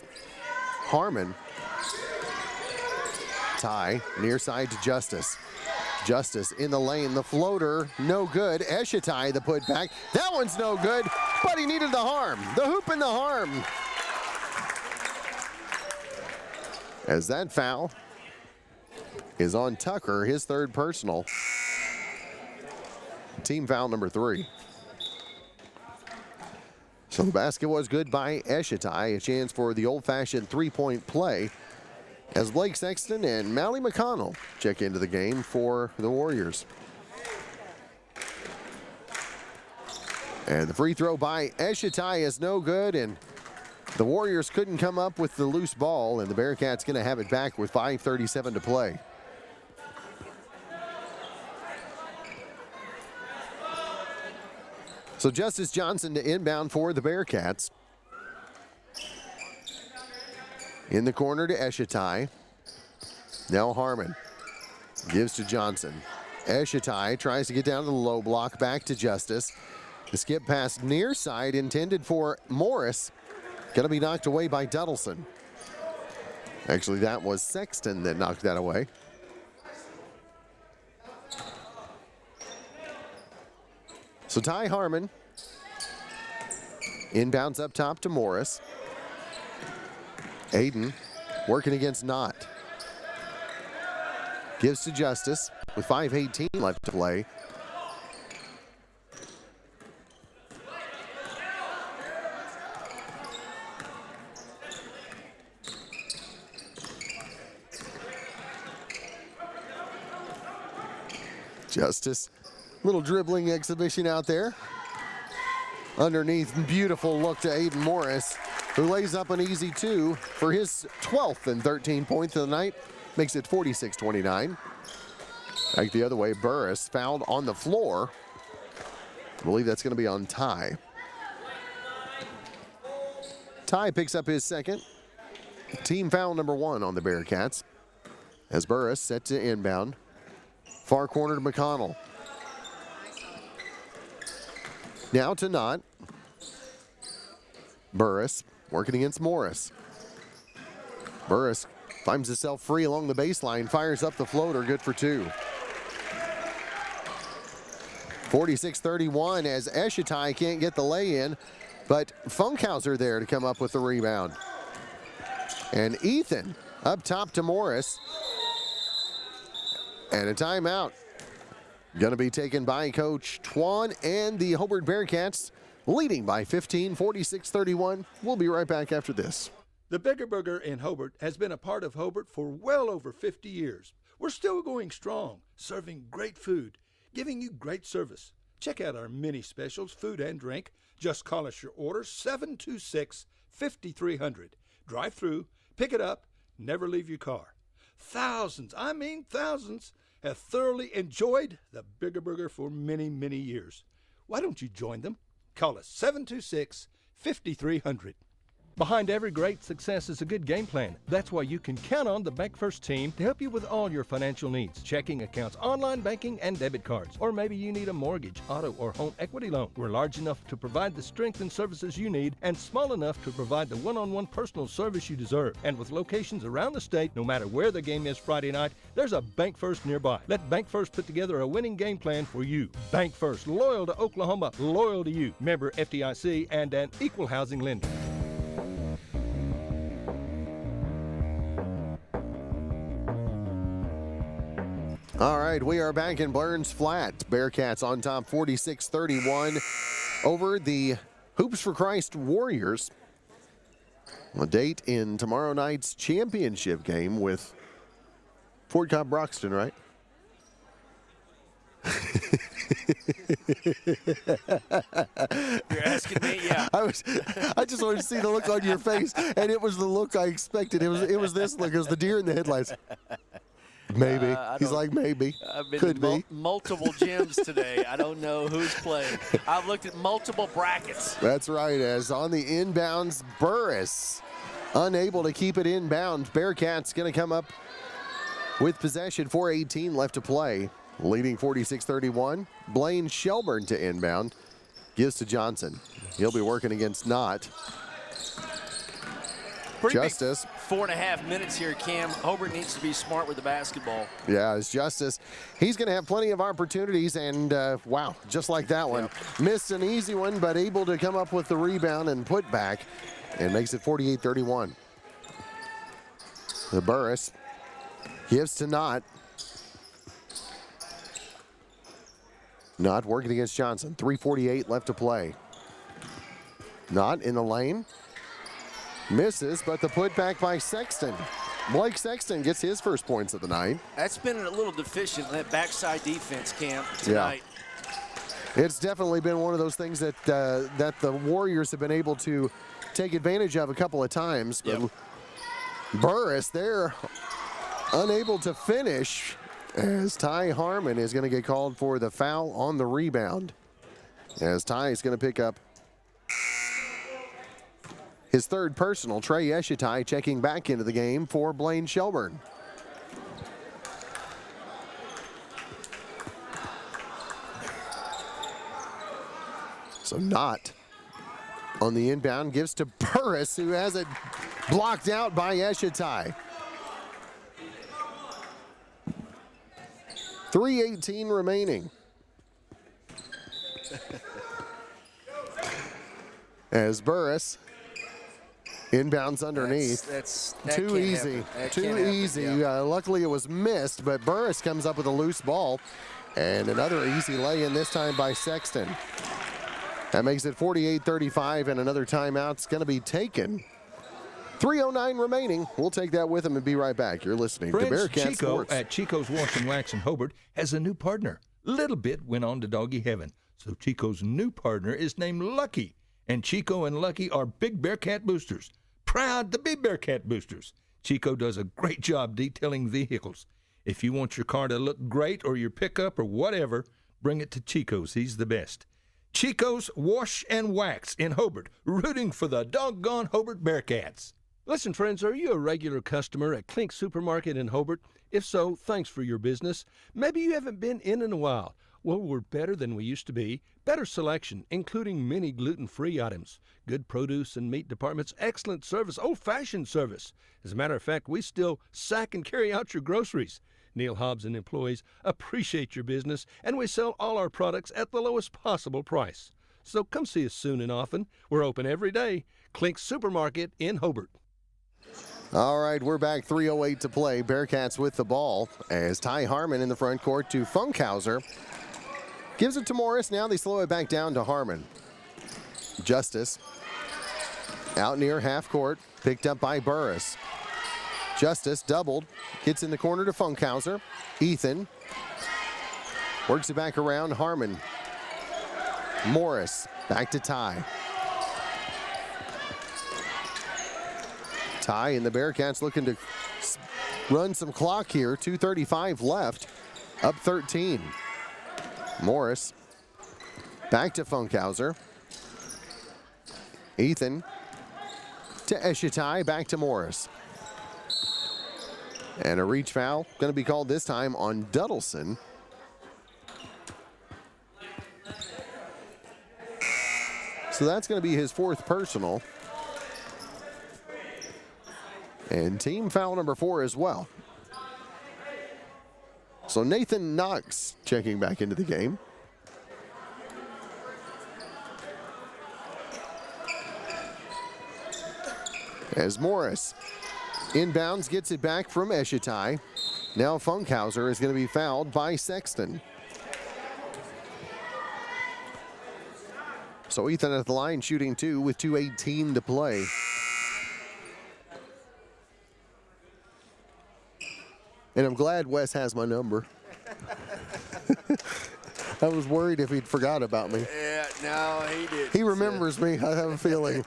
Harmon. Ty near side to Justice. Justice in the lane, the floater, no good. Eshitai, the putback. That one's no good, but he needed the harm. The hoop and the harm. As that foul is on Tucker, his 3rd personal. Team foul number 3. So the basket was good by Eshitai. A chance for the old-fashioned 3-point play as Blake Sexton and Mally McConnell check into the game for the Warriors. And the free throw by Eshitai is no good, and the Warriors couldn't come up with the loose ball, and the Bearcats going to have it back with 5:37 to play. So Justice Johnson to inbound for the Bearcats. In the corner to Eshitai. Now Harmon gives to Johnson. Eshitai tries to get down to the low block, back to Justice. The skip pass near side intended for Morris. Going to be knocked away by Duddleson. Actually, that was Sexton that knocked that away. So Ty Harmon inbounds up top to Morris. Aiden working against Knott. Gives to Justice with 5:18 left to play. Justice, little dribbling exhibition out there. Underneath, beautiful look to Aiden Morris, who lays up an easy 2 for his 12th and 13 points of the night. makes it 46-29. Back the other way, Burris fouled on the floor. I believe that's going to be on Ty. Ty picks up his second. Team foul number 1 on the Bearcats. As Burris set to inbound. Far corner to McConnell. Now to Knott. Burris working against Morris. Burris finds himself free along the baseline, fires up the floater, good for 2. 46-31 as Eshitai can't get the lay-in, but Funkhauser there to come up with the rebound. And Ethan up top to Morris. And a timeout. Going to be taken by Coach Twan and the Hobart Bearcats, leading by 15, 46-31. We'll be right back after this. The Bigger Burger in Hobart has been a part of Hobart for well over 50 years. We're still going strong, serving great food, giving you great service. Check out our mini specials, food and drink. Just call us your order, 726-5300. Drive through, pick it up, never leave your car. Thousands, I mean thousands, have thoroughly enjoyed the Bigger Burger for many, many years. Why don't you join them? Call us 726-5300. Behind every great success is a good game plan. That's why you can count on the Bank First team to help you with all your financial needs. Checking accounts, online banking, and debit cards. Or maybe you need a mortgage, auto, or home equity loan. We're large enough to provide the strength and services you need and small enough to provide the one-on-one personal service you deserve. And with locations around the state, no matter where the game is Friday night, there's a Bank First nearby. Let Bank First put together a winning game plan for you. Bank First, loyal to Oklahoma, loyal to you. Member FDIC and an equal housing lender. All right, we are back in Burns Flat. Bearcats on top 46-31 over the Hoops for Christ Warriors. A date in tomorrow night's championship game with Fort Cobb Broxton, right? You're asking me? Yeah. I just wanted to see the look on your face, and it was the look I expected. It was this look. It was the deer in the headlights. Maybe. He's like, maybe. I've been Could to be. multiple gyms today. I don't know who's playing. I've looked at multiple brackets. That's right. As on the inbounds, Burris unable to keep it inbound. Bearcats going to come up with possession. 4:18 left to play. Leading 46-31. Blaine Shelburne to inbound. Gives to Johnson. He'll be working against Knott. Pretty Justice. Big 4.5 minutes here, Cam. Hobart needs to be smart with the basketball. Yeah, it's Justice. He's going to have plenty of opportunities, and wow, just like that one. Yep. Missed an easy one, but able to come up with the rebound and put back, and makes it 48-31. The Burris gives to Knott. Knott working against Johnson. 3:48 left to play. Knott in the lane. Misses, but the putback by Sexton. Blake Sexton gets his first points of the night. That's been a little deficient, that backside defense, Cam, tonight. Yeah. It's definitely been one of those things that that the Warriors have been able to take advantage of a couple of times. But Yep. Burris there, unable to finish, as Ty Harmon is going to get called for the foul on the rebound. As Ty is going to pick up his third personal. Trey Eshitai checking back into the game for Blaine Shelburne. So Knott on the inbound gives to Burris, who has it blocked out by Eshitai. 3:18 remaining. As Burris inbounds underneath. That too can't easy. happen. That Too can't happen, easy. yeah. Luckily it was missed, but Burris comes up with a loose ball. And another easy lay-in, this time by Sexton. That makes it 48-35, and another timeout's going to be taken. 3:09 remaining. We'll take that with him and be right back. You're listening to Friends, Bearcat Chico Sports. at Chico's Wash and Wax in Hobart has a new partner. Little Bit went on to doggy heaven, so Chico's new partner is named Lucky. And Chico and Lucky are big Bearcat boosters. Proud to be Bearcat boosters. Chico does a great job detailing vehicles. If you want your car to look great or your pickup or whatever, bring it to Chico's. He's the best. Chico's Wash and Wax in Hobart, rooting for the doggone Hobart Bearcats. Listen, friends, are you a regular customer at Clink Supermarket in Hobart? If so, thanks for your business. Maybe you haven't been in a while. Well, we're better than we used to be. Better selection, including many gluten-free items. Good produce and meat departments, excellent service, old-fashioned service. As a matter of fact, we still sack and carry out your groceries. Neil Hobbs and employees appreciate your business, and we sell all our products at the lowest possible price. So come see us soon and often. We're open every day. Clink Supermarket in Hobart. All right, we're back. 3:08 to play. Bearcats with the ball as Ty Harmon in the front court to Funkhauser. Gives it to Morris. Now they slow it back down to Harmon. Justice out near half court. Picked up by Burris. Justice doubled. Gets in the corner to Funkhauser. Ethan works it back around. Harmon. Morris back to Ty. Ty and the Bearcats looking to run some clock here. 2:35 left. Up 13. Morris back to Funkhauser. Ethan to Eshitai. Back to Morris. And a reach foul going to be called this time on Duddleson. So that's going to be his fourth personal. And team foul number 4 as well. So Nathan Knox checking back into the game. As Morris inbounds, gets it back from Eshitai. Now Funkhauser is going to be fouled by Sexton. So Ethan at the line shooting 2 with 2:18 to play. And I'm glad Wes has my number. I was worried if he'd forgot about me. Yeah, no, he did. He remembers me, I have a feeling.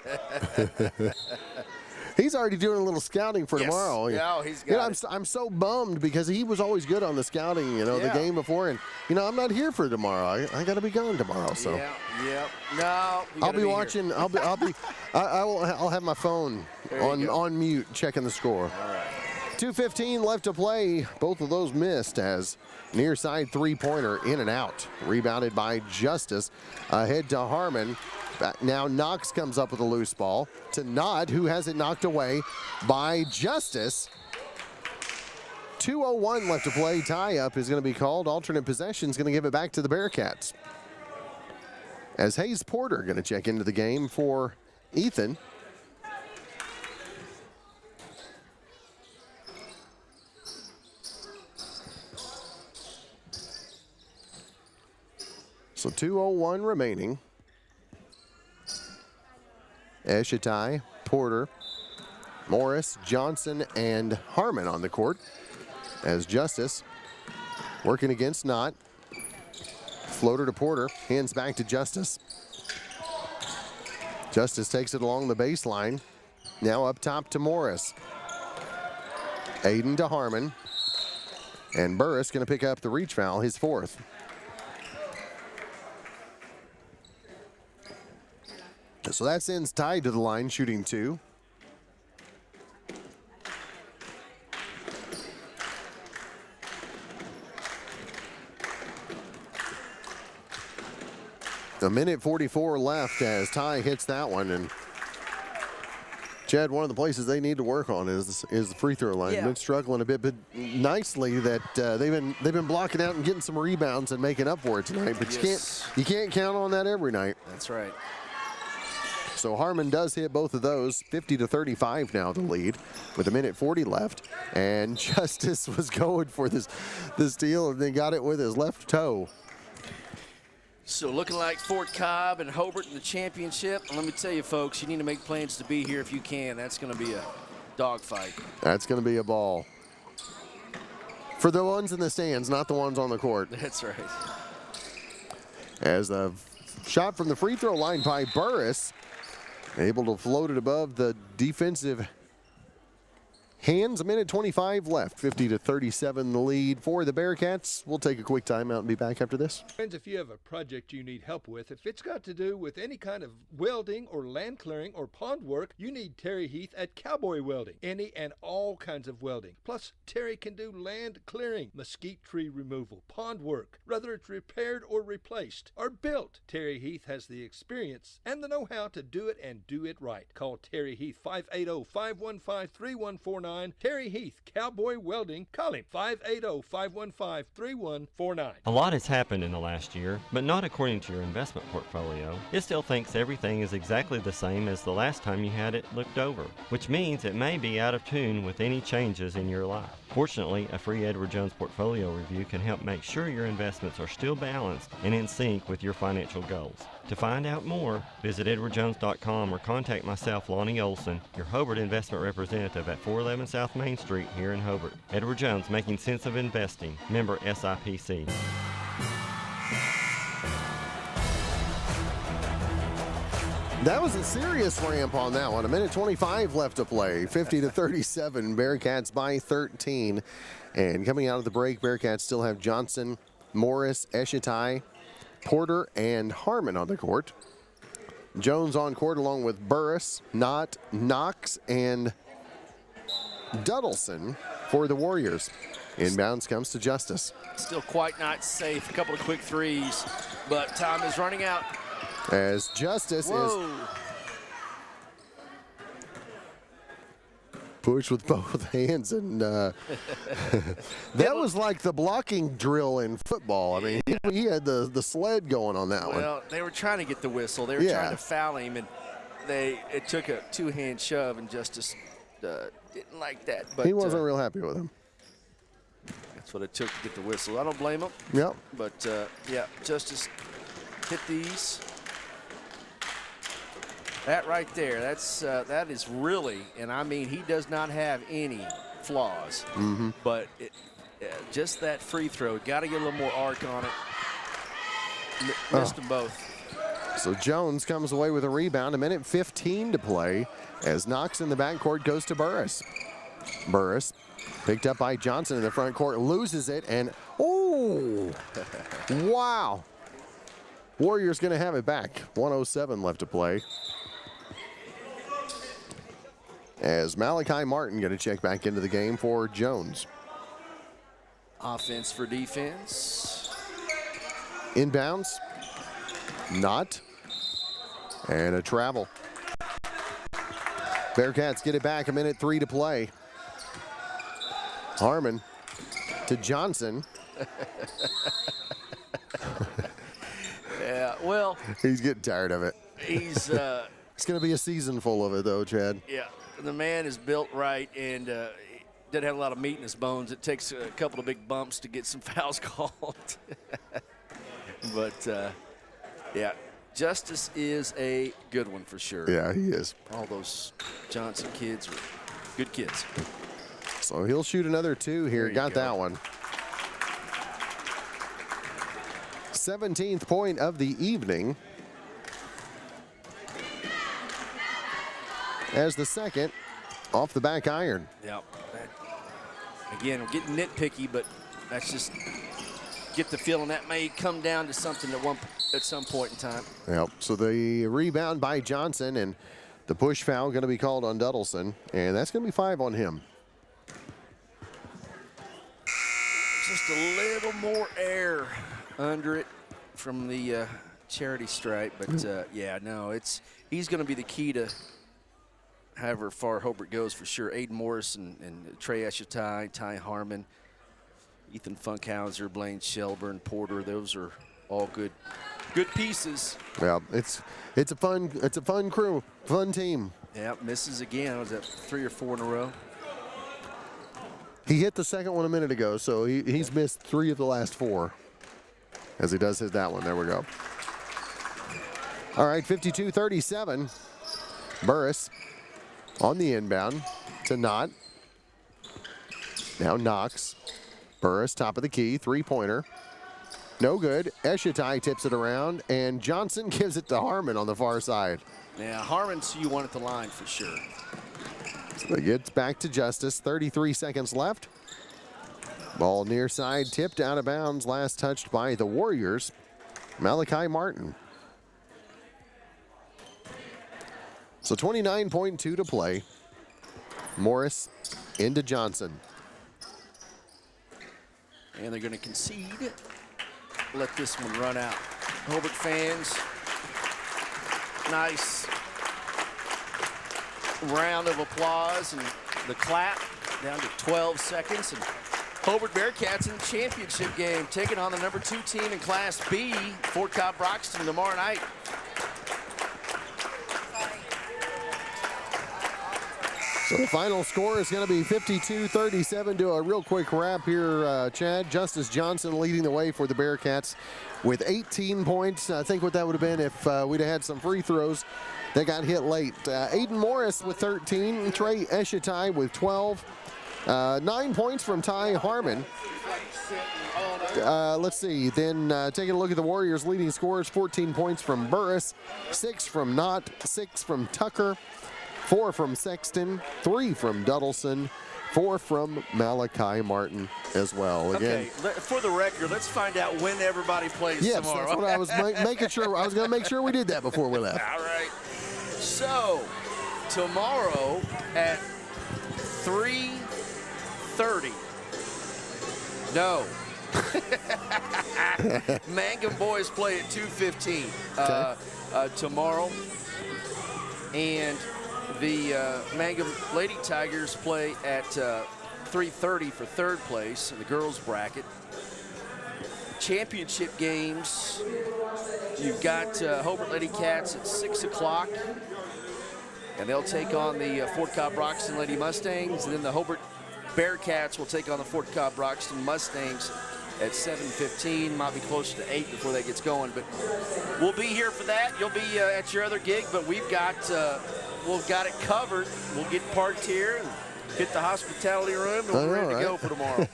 He's already doing a little scouting for tomorrow. Yeah, he's got it. I'm so bummed because he was always good on the scouting, the game before. And, I'm not here for tomorrow. I got to be gone tomorrow. So. Yeah. No, I'll be watching. I'll have my phone on mute checking the score. All right. 2:15 left to play. Both of those missed as near side three-pointer in and out. Rebounded by Justice. Ahead to Harmon. Now Knox comes up with a loose ball to Nod, who has it knocked away by Justice. 2:01 left to play. Tie-up is going to be called. Alternate possession is going to give it back to the Bearcats. As Hayes Porter going to check into the game for Ethan. So 2:01 remaining. Eshitai, Porter, Morris, Johnson, and Harmon on the court. As Justice working against Knott. Floater to Porter, hands back to Justice. Justice takes it along the baseline. Now up top to Morris. Aiden to Harmon. And Burris going to pick up the reach foul, his fourth. So that sends Ty to the line, shooting 2. A minute 44 left as Ty hits that one. And Chad, one of the places they need to work on is the free throw line. Yeah. Been struggling a bit, but nicely that they've been blocking out and getting some rebounds and making up for it tonight. But you can't count on that every night. That's right. So Harmon does hit both of those. 50-35 now the lead with a minute 40 left. And Justice was going for this steal and then got it with his left toe. So looking like Fort Cobb and Hobart in the championship. Let me tell you, folks, you need to make plans to be here if you can. That's going to be a dogfight. That's going to be a ball. For the ones in the stands, not the ones on the court. That's right. As a shot from the free throw line by Burris. Able to float it above the defensive hands. A minute 25 left. 50-37 the lead for the Bearcats. We'll take a quick timeout and be back after this. Friends, if you have a project you need help with, if it's got to do with any kind of welding or land clearing or pond work, you need Terry Heath at Cowboy Welding. Any and all kinds of welding. Plus, Terry can do land clearing, mesquite tree removal, pond work, whether it's repaired or replaced or built. Terry Heath has the experience and the know-how to do it and do it right. Call Terry Heath 580-515-3149. Terry Heath, Cowboy Welding. Call him 580-515-3149. A lot has happened in the last year, but not according to your investment portfolio. It still thinks everything is exactly the same as the last time you had it looked over, which means it may be out of tune with any changes in your life. Fortunately, a free Edward Jones portfolio review can help make sure your investments are still balanced and in sync with your financial goals. To find out more, visit edwardjones.com or contact myself, Lonnie Olson, your Hobart investment representative at 411 South Main Street here in Hobart. Edward Jones, making sense of investing. Member SIPC. That was a serious ramp on that one. A minute 25 left to play. 50-37. Bearcats by 13. And coming out of the break, Bearcats still have Johnson, Morris, Eshitai, Porter, and Harmon on the court. Jones on court along with Burris, Knott, Knox, and Duddleson for the Warriors. Inbounds comes to Justice. Still quite not safe. A couple of quick threes, but time is running out. As Justice is pushed with both hands, and that was like the blocking drill in football. I mean, he had the sled going on that one. Well, they were trying to get the whistle. They were trying to foul him, and it took a two-hand shove, and Justice didn't like that. But he wasn't real happy with him. That's what it took to get the whistle. I don't blame him. Yep. But, yeah, Justice hit these. That right there, that is really, and I mean, he does not have any flaws. Mm-hmm. But just that free throw, got to get a little more arc on it. Missed them both. So Jones comes away with a rebound. A minute 15 to play as Knox in the backcourt goes to Burris. Burris picked up by Johnson in the front court, loses it, and oh, wow. Warriors going to have it back. 1:07 left to play. As Malachi Martin going to check back into the game for Jones. Offense for defense. Inbounds. Not. And a travel. Bearcats get it back. A minute 3 to play. Harmon to Johnson. Yeah, well. He's getting tired of it. He's. It's going to be a season full of it, though, Chad. Yeah, the man is built right and doesn't have a lot of meat in his bones. It takes a couple of big bumps to get some fouls called. But, yeah, Justice is a good one for sure. Yeah, he is. All those Johnson kids are good kids. So he'll shoot another two here. Got that one. 17th point of the evening. As the second off the back iron. Yep. Again, we're getting nitpicky, but that's just get the feeling that may come down to something at some point in time. Yep. So the rebound by Johnson and the push foul going to be called on Duddleson, and that's going to be 5 on him. Just a little more air under it from the charity stripe, but yeah, no, he's going to be the key to however far Hobart goes for sure. Aiden Morris and Trey Eshitai, Ty Harmon, Ethan Funkhauser, Blaine Shelburne, Porter. Those are all good pieces. Yeah, it's a fun crew, fun team. Yeah, misses again. Was that 3 or 4 in a row? He hit the second one a minute ago, so he's missed 3 of the last 4 as he does hit that one. There we go. All right, 52-37. Burris on the inbound to Knott. Now Knox. Burris, top of the key, 3-pointer. No good. Eshitai tips it around, and Johnson gives it to Harmon on the far side. Yeah, Harmon's who you want at the line for sure. So it gets back to Justice. 33 seconds left. Ball near side, tipped out of bounds. Last touched by the Warriors. Malachi Martin. So 29.2 to play. Morris into Johnson. And they're going to concede. Let this one run out. Hobart fans, nice round of applause and the clap down to 12 seconds. And Hobart Bearcats in the championship game, taking on the number 2 team in Class B, Fort Cobb Broxton, tomorrow night. So the final score is going to be 52-37. Do a real quick wrap here, Chad. Justice Johnson leading the way for the Bearcats with 18 points. I think what that would have been if we'd have had some free throws that got hit late. Aiden Morris with 13. Trey Eshatai with 12. 9 points from Ty Harmon. Let's see. Then taking a look at the Warriors' leading scorers, 14 points from Burris, 6 from Knott, 6 from Tucker, 4 from Sexton, 3 from Duddleson, 4 from Malachi Martin as well. Again, okay, for the record, let's find out when everybody plays tomorrow. Yes, that's what I was making sure. I was going to make sure we did that before we left. All right. So, tomorrow at 3:30. No. Mangum boys play at 2:15 tomorrow. And the Mangum Lady Tigers play at 3:30 for third place in the girls bracket. Championship games, you've got Hobart Lady Cats at 6 o'clock, and they'll take on the Fort Cobb Broxton Lady Mustangs, and then the Hobart Bearcats will take on the Fort Cobb Broxton Mustangs at 7:15. Might be closer to 8 before that gets going, but we'll be here for that. You'll be at your other gig, but we've got it covered. We'll get parked here and hit the hospitality room, and we're ready to go for tomorrow.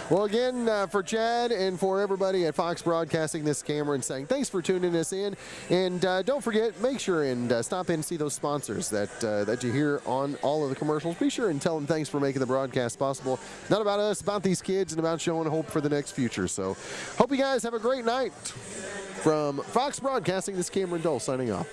Well, again, for Chad and for everybody at Fox Broadcasting, this is Cameron saying thanks for tuning us in. And don't forget, make sure and stop in and see those sponsors that you hear on all of the commercials. Be sure and tell them thanks for making the broadcast possible. Not about us, about these kids, and about showing hope for the next future. So hope you guys have a great night. From Fox Broadcasting, this is Cameron Dole signing off.